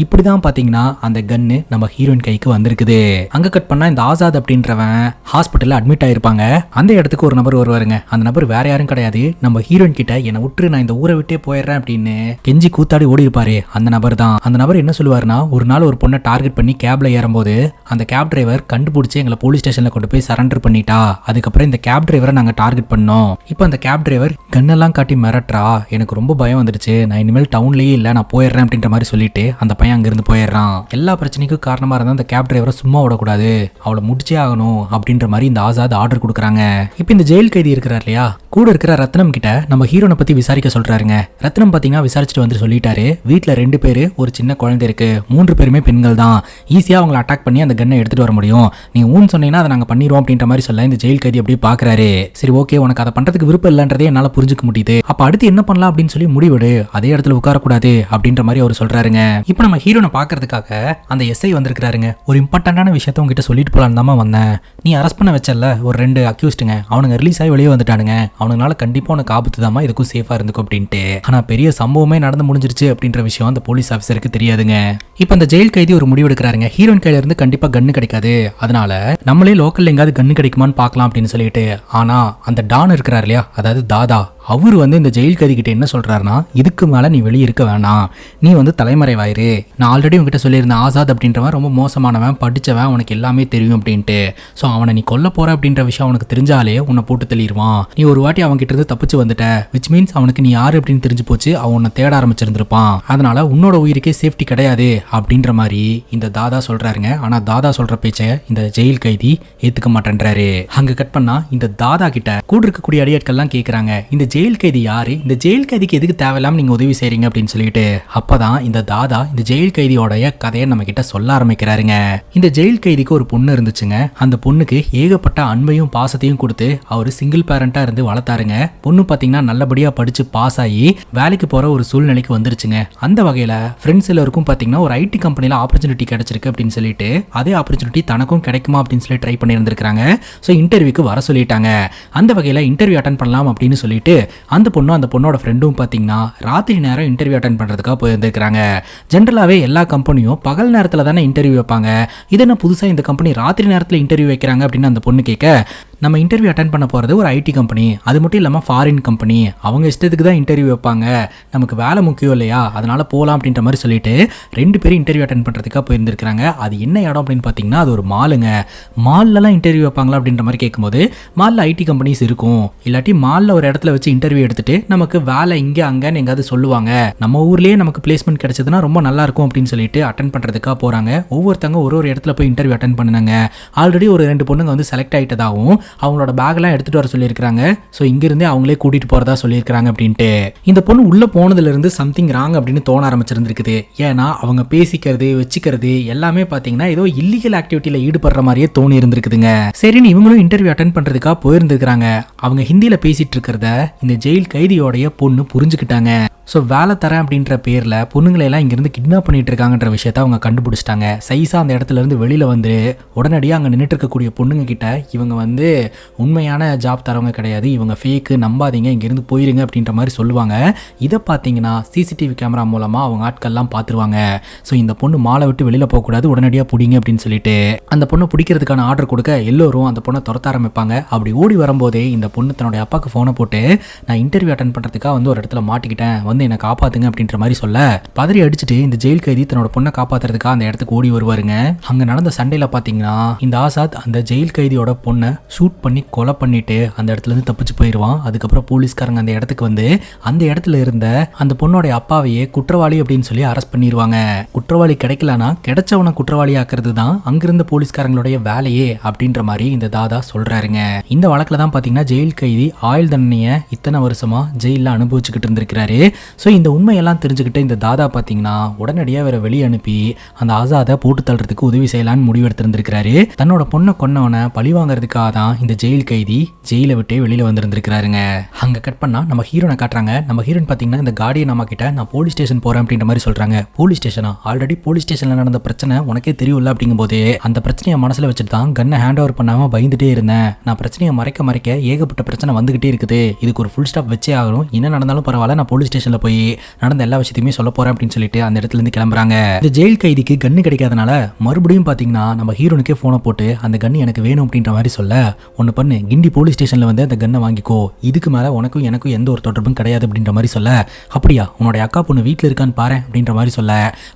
இப்படிதான் பாத்தீங்கன்னா அந்த கன்னு நம்ம ஹீரோயின் கைக்கு வந்திருக்குது. அங்க கட் பண்ணா இந்த ஆசாத் அப்படின்றவன் ஹாஸ்பிட்டல்ல அட்மிட் ஆயிருப்பாங்க. அந்த இடத்துக்கு ஒரு நபர் வருவாருங்க. அந்த நபர் வேற யாரும் கிடையாது, நம்ம ஹீரோயின் கிட்ட என்னை விட்டு நான் இந்த ஊரை விட்டே போயிடுறேன் அப்படின்னு கெஞ்சி கூத்தாடி ஓடி இருப்பாரு. அந்த நபர் தான். அந்த நபர் என்ன சொல்லுவாருன்னா, ஒரு நாள் ஒரு பொண்ணை டார்கெட் பண்ணி கேப்ல ஏறும்போது அந்த கேப் டிரைவர் கண்டுபிடிச்சு எங்களை போலீஸ் ஸ்டேஷன்ல கொண்டு போய் சரண்டர் பண்ணிட்டா. அதுக்கப்புறம் இந்த கேப் டிரைவரை நாங்க டார்கெட் பண்ணோம். இப்போ அந்த கேப் டிரைவர் கன்னெல்லாம் காட்டி மிரட்டுறா, எனக்கு ரொம்ப பயம் வந்துருச்சு, நான் இனிமேல் டவுன்லயே இல்ல, நான் போயிடுறேன் அப்படின்ற மாதிரி சொல்லிட்டு அந்த பையன் அங்கிருந்து போயிடுறான். எல்லா பிரச்சனைக்கும் காரணமா இருந்தா அந்த கேப் டிரைவரை சும்மா விடக்கூடாது, அவளை முடிச்சே ஆகணும் அப்படின்ற மாதிரி இந்த ஆசாத் ஆர்டர் கொடுக்குறாங்க. இப்போ இந்த ஜெயில் கைதி இருக்கிறார் இல்லையா, கூட இருக்கிற ரத்னம் கிட்ட நம்ம ஹீரோனை பத்தி விசாரிக்க சொல்றாருங்க. ரத்னம் பாத்தீங்கன்னா விசாரிச்சுட்டு வந்து சொல்லிட்டாரு, வீட்டுல 2 பேரு ஒரு சின்ன குழந்தை இருக்கு, 3 பேருமே பெண்கள் தான், ஈஸியா அவங்களை அட்டாக் பண்ணி அந்த கன்னை எடுத்துட்டு வர முடியும், நீ ஊன்னு சொன்னீங்கன்னா அதை நாங்க பண்ணிடுவோம் அப்படின்ற மாதிரி சொல்ல இந்த ஜெயில் கைதி அப்படியே பாக்குறாரு. சரி ஓகே, உனக்கு அதை பண்றதுக்கு விருப்பம் இல்லன்றதே என்னால புரிஞ்சுக்க முடியுது, அப்ப அடுத்து என்ன பண்ணலாம் அப்படின்னு சொல்லி முடிவெடு, அதே இடத்துல உட்காரக்கூடாது அப்படின்ற மாதிரி அவர் சொல்றாருங்க. இப்போ நம்ம ஹீரோனை பாக்குறதுக்காக அந்த எஸ்ஐ வந்திருக்காருங்க. ஒரு இம்பார்ட்டன்டான விஷயத்த உங்ககிட்ட சொல்லிட்டு போலான்னு தான் வந்தேன், நீ அரெஸ்ட் பண்ண வச்சல ஒரு 2 அக்யூஸ்டுங்க, அவனுங்க ரிலீஸ் ஆகி வெளியே வந்துட்டானுங்க, அவனுங்களால கண்டிப்பா உனக்கு ஆபத்து தாமா, இதுக்கும் சேஃபா இருந்துக்கும் அப்படின்ட்டு. ஆனா பெரிய சம்பவமே நடந்து முடிஞ்சிருச்சு அப்படின்ற விஷயம் அந்த போலீஸ் ஆஃபீஸருக்கு தெரியாதுங்க. இப்போ அந்த ஜெயில் கைதி ஒரு முடிவு எடுக்கிறாருங்க, ஹீரோயின் கையில இருந்து கண்டிப்பா கன்னு கிடைக்காது, அதனால நம்மளே லோக்கல்ல எங்காவது கன்னு கிடைக்குமான்னு பார்க்கலாம் அப்படின்னு சொல்லிட்டு. ஆனா அந்த டான் இருக்கிறார் இல்லையா, அதாவது தாதா, அவர் வந்து இந்த ஜெயில் கைதி கிட்ட என்ன சொல்றாருன்னா, இதுக்கு மேல நீ வெளியே இருக்க வேணாம், நீ வந்து தலைமறைவாயிரு, நான் ஆல்ரெடி உங்ககிட்ட சொல்லியிருந்தேன் ஆசாத் அப்படின்றவன் ரொம்ப மோசமானவன், படிச்சவன், உனக்கு எல்லாமே தெரியும் அப்படின்ட்டு. ஸோ அவனை நீ கொல்ல போற அப்படின்ற விஷயம் அவனுக்கு தெரிஞ்சாலே உன்னை போட்டு தள்ளிடுவான், நீ ஒரு வாட்டி அவன் கிட்ட இருந்து தப்பிச்சு வந்துட்ட, விச் மீன்ஸ் அவனுக்கு நீ யாரு அப்படின்னு தெரிஞ்சு போச்சு, அவன் உன்னை தேட ஆரம்பிச்சிருந்திருப்பான், அதனால உன்னோட உயிருக்கே சேஃப்டி கிடையாது அப்படின்ற மாதிரி இந்த தாதா சொல்றாருங்க. ஆனா தாதா சொல்ற பேச்சை இந்த ஜெயில் கைதி ஏத்துக்க மாட்டேன்றாரு. அங்க கட் பண்ணா இந்த தாதா கிட்ட கூட இருக்கக்கூடிய அடியாட்கள்லாம் கேட்கறாங்க, இந்த ஜெயில் கைதி யாரு, இந்த ஜெயில் கைதிக்கு எதுக்கு தேவையில்லாம நீங்க உதவி செய்றீங்க அப்படின்னு சொல்லிட்டு. அப்பதான் இந்த தாதா இந்த ஜெயில் கைதியோடைய கதையை நம்ம கிட்ட சொல்ல ஆரம்பிக்கிறாருங்க. இந்த ஜெயில் கைதிக்கு ஒரு பொண்ணு இருந்துச்சுங்க. அந்த பொண்ணுக்கு ஏகப்பட்ட அன்பையும் பாசத்தையும் கொடுத்து அவர் சிங்கிள் பேரண்டா இருந்து வளர்த்தாருங்க. பொண்ணு பாத்தீங்கன்னா நல்லபடியா படிச்சு பாஸ் ஆகி வேலைக்கு போற ஒரு சூழ்நிலைக்கு வந்துருச்சுங்க. அந்த வகையில ஃப்ரெண்ட்ஸ் எல்லாருக்கும் பாத்தீங்கன்னா ஒரு ஐடி கம்பெனில ஆப்பர்ச்சுனிட்டி கிடைச்சிருக்கு அப்படின்னு சொல்லிட்டு அதே ஆப்பர்ச்சுனிட்டி தனக்கும் கிடைக்குமா அப்படின்னு சொல்லி ட்ரை பண்ணி இருந்திருக்காங்க. ஸோ இன்டர்வியூக்கு வர சொல்லிட்டாங்க. அந்த வகையில இன்டர்வியூ அட்டன் பண்ணலாம் அப்படின்னு சொல்லிட்டு அந்த பொண்ணோட ஃப்ரெண்டும் பாத்தீங்கன்னா ராத்திரி நேரம் இன்டர்வியூ அட்டன் பண்றதுக்காக போயிருந்திருக்காங்க. ஜென்ரலாவே எல்லா கம்பெனியும் பகல் நேரத்துல தானே இன்டர்வியூ வைப்பாங்க, இது என்ன புதுசா இந்த கம்பெனி ராத்திரி நேரத்துல இன்டர்வியூ வைக்கிறாங்க அப்படின்னு அந்த பொண்ணு கேட்க, நம்ம இன்டர்வியூ அட்டன் பண்ண போகிறது ஒரு ஐடி கம்பெனி, அது மட்டும் இல்லாமல் ஃபாரின் கம்பெனி, அவங்க இஷ்டத்துக்கு தான் இன்டர்வியூ வைப்பாங்க, நமக்கு வேலை முக்கியம் இல்லையா, அதனால போகலாம் அப்படின்ற மாதிரி சொல்லிட்டு 2 பேரும் இன்டர்வியூ அட்டன் பண்ணுறதுக்காக போயிருந்திருக்காங்க. அது என்ன இடம் அப்படின்னு பார்த்தீங்கன்னா அது ஒரு மாலுங்க. மால்லலாம் இன்டர்வியூ வைப்பாங்களா அப்படின்ற மாதிரி கேட்கும்போது மாலில் ஐடி கம்பெனிஸ் இருக்கும், இல்லாட்டி மாலில் ஒரு இடத்துல வச்சு இன்டர்வியூ எடுத்துட்டு நமக்கு வேலை இங்கே அங்கன்னு எங்காவது சொல்லுவாங்க, நம்ம ஊர்லேயே நமக்கு பிளேஸ்மெண்ட் கிடைச்சதுன்னா ரொம்ப நல்லா இருக்கும் அப்படின்னு சொல்லிட்டு அட்டன் பண்ணுறதுக்காக போகிறாங்க. ஒவ்வொருத்தங்க ஒரு இடத்துல போய் இன்டர்வியூ அட்டன் பண்ணுனாங்க. ஆல்ரெடி ஒரு 2 பொண்ணுங்க வந்து செலக்ட் ஆகிட்டதாகவும் அவங்களோட பேக்லாம் எடுத்துட்டு வர சொல்லியிருக்காங்க. ஸோ இங்கிருந்தே அவங்களே கூட்டிட்டு போறதா சொல்லியிருக்காங்க அப்படின்ட்டு. இந்த பொண்ணு உள்ள போனதுல இருந்து சம்திங் ராங் அப்படின்னு தோண ஆரம்பிச்சிருந்திருக்குது. ஏன்னா அவங்க பேசிக்கிறது வச்சுக்கிறது எல்லாமே பாத்தீங்கன்னா ஏதோ இல்லீகல் ஆக்டிவிட்டியில ஈடுபடுற மாதிரியே தோணி இருந்திருக்குதுங்க. சரின்னு இவங்களும் இன்டர்வியூ அட்டன் பண்றதுக்காக போயிருந்திருக்காங்க. அவங்க ஹிந்தியில பேசிட்டு இருக்கிறத இந்த ஜெயில் கைதியோடைய பொண்ணு புரிஞ்சுக்கிட்டாங்க. ஸோ வேலை தரேன் அப்படின்ற பேரில் பொண்ணுங்களை எல்லாம் இங்கேருந்து கிட்னாப் பண்ணிட்டு இருக்காங்கன்ற விஷயத்த அவங்க கண்டுபிடிச்சிட்டாங்க. சைஸாக அந்த இடத்துல இருந்து வெளியில் வந்து உடனடியாக அங்கே நின்றுட்டு இருக்கக்கூடிய பொண்ணுங்க கிட்ட இவங்க வந்து உண்மையான ஜாப் தரவங்க கிடையாது, இவங்க ஃபேக்கு, நம்பாதீங்க, இங்கேருந்து போயிருங்க அப்படின்ற மாதிரி சொல்லுவாங்க. இதை பார்த்தீங்கன்னா சிசிடிவி கேமரா மூலமாக அவங்க ஆட்கள்லாம் பார்த்துருவாங்க. ஸோ இந்த பொண்ணு மாலை விட்டு வெளியில் போகக்கூடாது, உடனடியாக பிடிங்க அப்படின்னு சொல்லிட்டு அந்த பொண்ணை பிடிக்கிறதுக்கான ஆர்டர் கொடுக்க எல்லோரும் அந்த பொண்ணை துரத்த ஆரம்பிப்பாங்க. அப்படி ஓடி வரும்போதே இந்த பொண்ணு தன்னுடைய அப்பாவுக்கு ஃபோனை போட்டு நான் இன்டர்வியூ அட்டன் பண்ணுறதுக்காக வந்து ஒரு இடத்துல மாட்டிக்கிட்டேன், வந்து என்னை காப்பாற்றுங்க அப்படின்ற மாதிரி சொல்ல பதறி அடிச்சுட்டு இந்த ஜெயில் கைதி தன்னோட பொண்ணை காப்பாற்றுறதுக்காக அந்த இடத்துக்கு ஓடி வருவாருங்க. அங்கே நடந்த சண்டையில் பார்த்தீங்கன்னா இந்த ஆசாத் அந்த ஜெயில் கைதியோட பொண்ணை ஷூட் பண்ணி கொலை பண்ணிட்டு அந்த இடத்துல இருந்து தப்பிச்சு போயிடுவான். அதுக்கப்புறம் போலீஸ்காரங்க அந்த இடத்துக்கு வந்து அந்த இடத்துல இருந்த அந்த பொண்ணோட அப்பாவையே குற்றவாளி அப்படின்னு சொல்லி அரெஸ்ட் பண்ணிடுவாங்க. குற்றவாளி கிடைக்கலனா கிடைச்சவனை குற்றவாளி ஆக்குறது தான் அங்கிருந்த போலீஸ்காரங்களுடைய வேலையே அப்படின்ற மாதிரி இந்த தாதா சொல்றாருங்க. இந்த வழக்கில் தான் பார்த்தீங்கன்னா ஜெயில் கைதி ஆயுள் தண்டனையை இத்தனை வருஷமா ஜெயிலில் அனுபவிச்சுக்கிட்டு இருந்திருக்கிறாரு. ஸோ இந்த உண்மையெல்லாம் தெரிஞ்சுக்கிட்டு இந்த தாதா பார்த்தீங்கன்னா உடனடியாக வேற வெளியே அனுப்பி அந்த ஆசாதை போட்டு தள்ளுறதுக்கு உதவி செய்யலான்னு முடிவெடுத்திருந்திருக்கிறாரு. தன்னோட பொண்ணை கொன்னவனை பழி வாங்குறதுக்காக தான் இந்த ஜெயில் கைதி ஜெயிலை விட்டே வெளியில் வந்திருந்திருக்கிறாருங்க. அங்கே கட் பண்ணா நம்ம ஹீரோனை காட்டுறாங்க. நம்ம ஹீரோன் பார்த்தீங்கன்னா இந்த கார்டியன் அம்மா கிட்ட நான் போலீஸ் ஸ்டேஷன் போறேன் அப்படின்ற மாதிரி சொல்றாங்க. போலீஸ் ஸ்டேஷனா? ஆல்ரெடி போலீஸ் ஸ்டேஷன்ல நடந்த பிரச்சனை உனக்கே தெரியும்ல அப்படிங்கும்போது அந்த பிரச்சனையை மனசுல வச்சுட்டு தான் கன்னை ஹேண்ட் ஓவர் பண்ணாம பயந்துட்டே இருந்தேன். நான் பிரச்சனையை மறைக்க ஏகப்பட்ட பிரச்சனை வந்துகிட்டே இருக்குது, இதுக்கு ஒரு ஃபுல் ஸ்டாப் வச்சே ஆகணும், என்ன நடந்தாலும் பரவாயில்ல, நான் போலீஸ் ஸ்டேஷன்ல போய் நடந்த எல்லா விஷயத்தையுமே சொல்ல போறேன் அப்படின்னு சொல்லிட்டு அந்த இடத்துல இருந்து கிளம்புறாங்க. இந்த ஜெயில் கைதிக்கு கன்னு கிடைக்காதனால மறுபடியும் பாத்தீங்கன்னா நம்ம ஹீரோனுக்கே போனை போட்டு அந்த கன்னு எனக்கு வேணும் அப்படின்ற மாதிரி சொல்ல, ஒன்னு பண்ணு, கிண்டி போலீஸ் ஸ்டேஷன்ல வந்து அந்த கன்னை வாங்கிக்கோ, இதுக்கு மேல உனக்கும் எனக்கும் எந்த ஒரு தொடர்பும் கிடையாது அப்படின்ற மாதிரி சொல்ல, அப்படியா உன்னோட அக்கா பொண்ணு வீட்டில் இருக்கான்னு பாரு அப்படின்ற மாதிரி சொல்ல,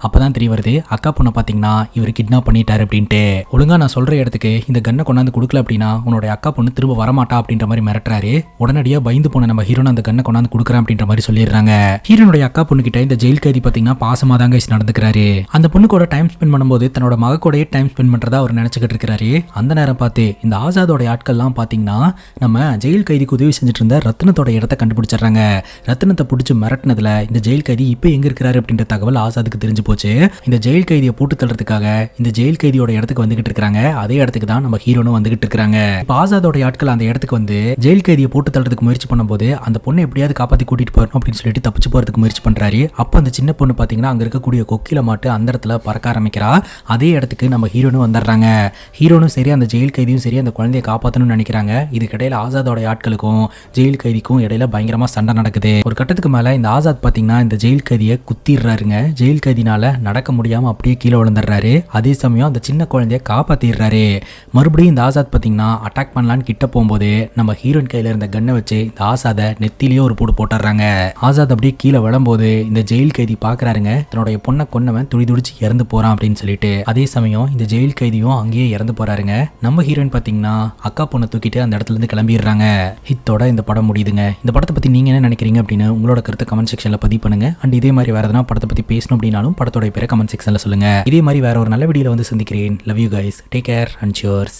அப்பதான் தெரிய வருது அக்கா பொண்ணை பாத்தீங்கன்னா இவர் கிட்னாப் பண்ணிட்டாரு அப்படின்ட்டு. ஒழுங்கா நான் சொல்ற இடத்துக்கு இந்த கன்னை கொண்டாந்து கொடுக்கல அப்படின்னா உன்னோட அக்கா பொண்ணு திரும்ப வரமாட்டா அப்படின்ற மாதிரி மிரட்டுறாரு. உடனடியாக பயந்து போன நம்ம ஹீரோன் அந்த கன்னை கொண்டாந்து கொடுக்குறேன் அப்படின்ற மாதிரி சொல்லிடுறாங்க. ஹீரோனுடைய அக்கா பொண்ணு கிட்ட இந்த ஜெயில் கைதி பாத்தீங்கன்னா பாசமா தாங்க நடந்துக்கிறாரு. அந்த பொண்ணு கூட டைம் ஸ்பெண்ட் பண்ணும்போது தன்னோட மக கூட டைம் ஸ்பெண்ட் பண்றதா அவர் நினைச்சுக்கிட்டு இருக்காரு. அந்த நேரம் பார்த்து இந்த ஆசாதோட ஆட்கள்லாம் பாத்தீங்கன்னா நம்ம ஜெயில் கைதிக்கு உதவி செஞ்சுட்டு இருந்த ரத்னத்தோட இடத்தை கண்டுபிடிச்சிடுறாங்க. ரத்னத்தை பிடிச்சி மிரட்டினதுல இந்த ஜெயில் கைதி இப்போ எங்க இருக்கிறாரு அப்படின்ற தகவல் ஆசாதுக்கு தெரிஞ்சு போச்சு. இந்த ஜெயில் கைதியை போட்டு தள்ளுறதுக்காக இந்த ஜெயில் கைதியோட இடத்துக்கு வந்துகிட்டு இருக்காங்க. அதே இடத்துக்கு தான் நம்ம ஹீரோனும் வந்துகிட்டு இருக்காங்க. இப்போ ஆசாதோட ஆட்கள் அந்த இடத்துக்கு வந்து ஜெயில் கைதியை போட்டு தள்ளுறதுக்கு முயற்சி பண்ணும்போது அந்த பொண்ணை எப்படியாவது காப்பாற்றி கூட்டிட்டு போறோம் அப்படின்னு சொல்லிட்டு தப்பிச்சு போறதுக்கு முயற்சி பண்றாரு. அப்போ அந்த சின்ன பொண்ணு பாத்தீங்கன்னா அங்க இருக்கக்கூடிய கொக்கில மாட்டு அந்த இடத்துல பறக்க ஆரம்பிக்கிறா. அதே இடத்துக்கு நம்ம ஹீரோனும் வந்துடுறாங்க. ஹீரோனும் சரி அந்த ஜெயில் கைதியும் சரி அந்த குழந்தையை காப்பாற்றணும்னு நினைக்கிறாங்க. இதுக்கிடையில ஆசாதோட ஆட்களுக்கும் ஜெயில் கைதிக்கும் இடையில பயங்கரமா சண்டை நடக்குது. ஒரு கட்டத்துக்கு மேல இந்த ஆசாத் பாத்தீங்கன்னா இந்த ஜெயில் கைதியை குத்திடுறாருங்க. ஜெயில் கைதினால நடக்க முடியாம அப்படியே கீழே விழுந்துடுறாரு. அதே சமயம் அந்த சின்ன குழந்தைய காப்பாத்திடுறாரு. மறுபடியும் இந்த ஆசாத் பாத்தீங்கன்னா அட்டாக் பண்ணலான்னு கிட்ட போகும்போது நம்ம ஹீரோயின் கையில இருந்த கன்னை வச்சு இந்த ஆசாத நெத்திலேயே ஒரு போட்டு போட்டுறாங்க. ஆசாத் அப்படியே கீழே விழும்போது இந்த ஜெயில் கைதி பாக்குறாருங்க, தன்னுடைய பொண்ணை கொன்னவன் துடி துடிச்சு இறந்து போறான் அப்படின்னு சொல்லிட்டு. அதே சமயம் இந்த ஜெயில் கைதியும் அங்கேயே இறந்து போறாருங்க. நம்ம ஹீரோயின் பாத்தீங்கன்னா அக்கா பொண்ணை தூக்கிட்டு அந்த இடத்துல இருந்து கிளம்பிடுறாங்க. ஹித்தோட இந்த படம் முடியுதுங்க. இந்த படத்தை பத்தி நீங்க என்ன நினைக்கிறீங்க அப்படின்னு உங்களோட கருத்தை கமெண்ட் செக்ஷன்ல பதிவு பண்ணுங்க. அண்ட் இதே மாதிரி வேற எதனா படத்தை பத்தி பேசணும் அப்படின்னாலும் படத்தோட பேரை கமெண்ட் செக்ஷன்ல சொல்லுங்க. இதே மாதிரி வேற ஒரு நல்ல வீடியோல வந்து சந்திக்கிறேன். Love you guys, take care and cheers.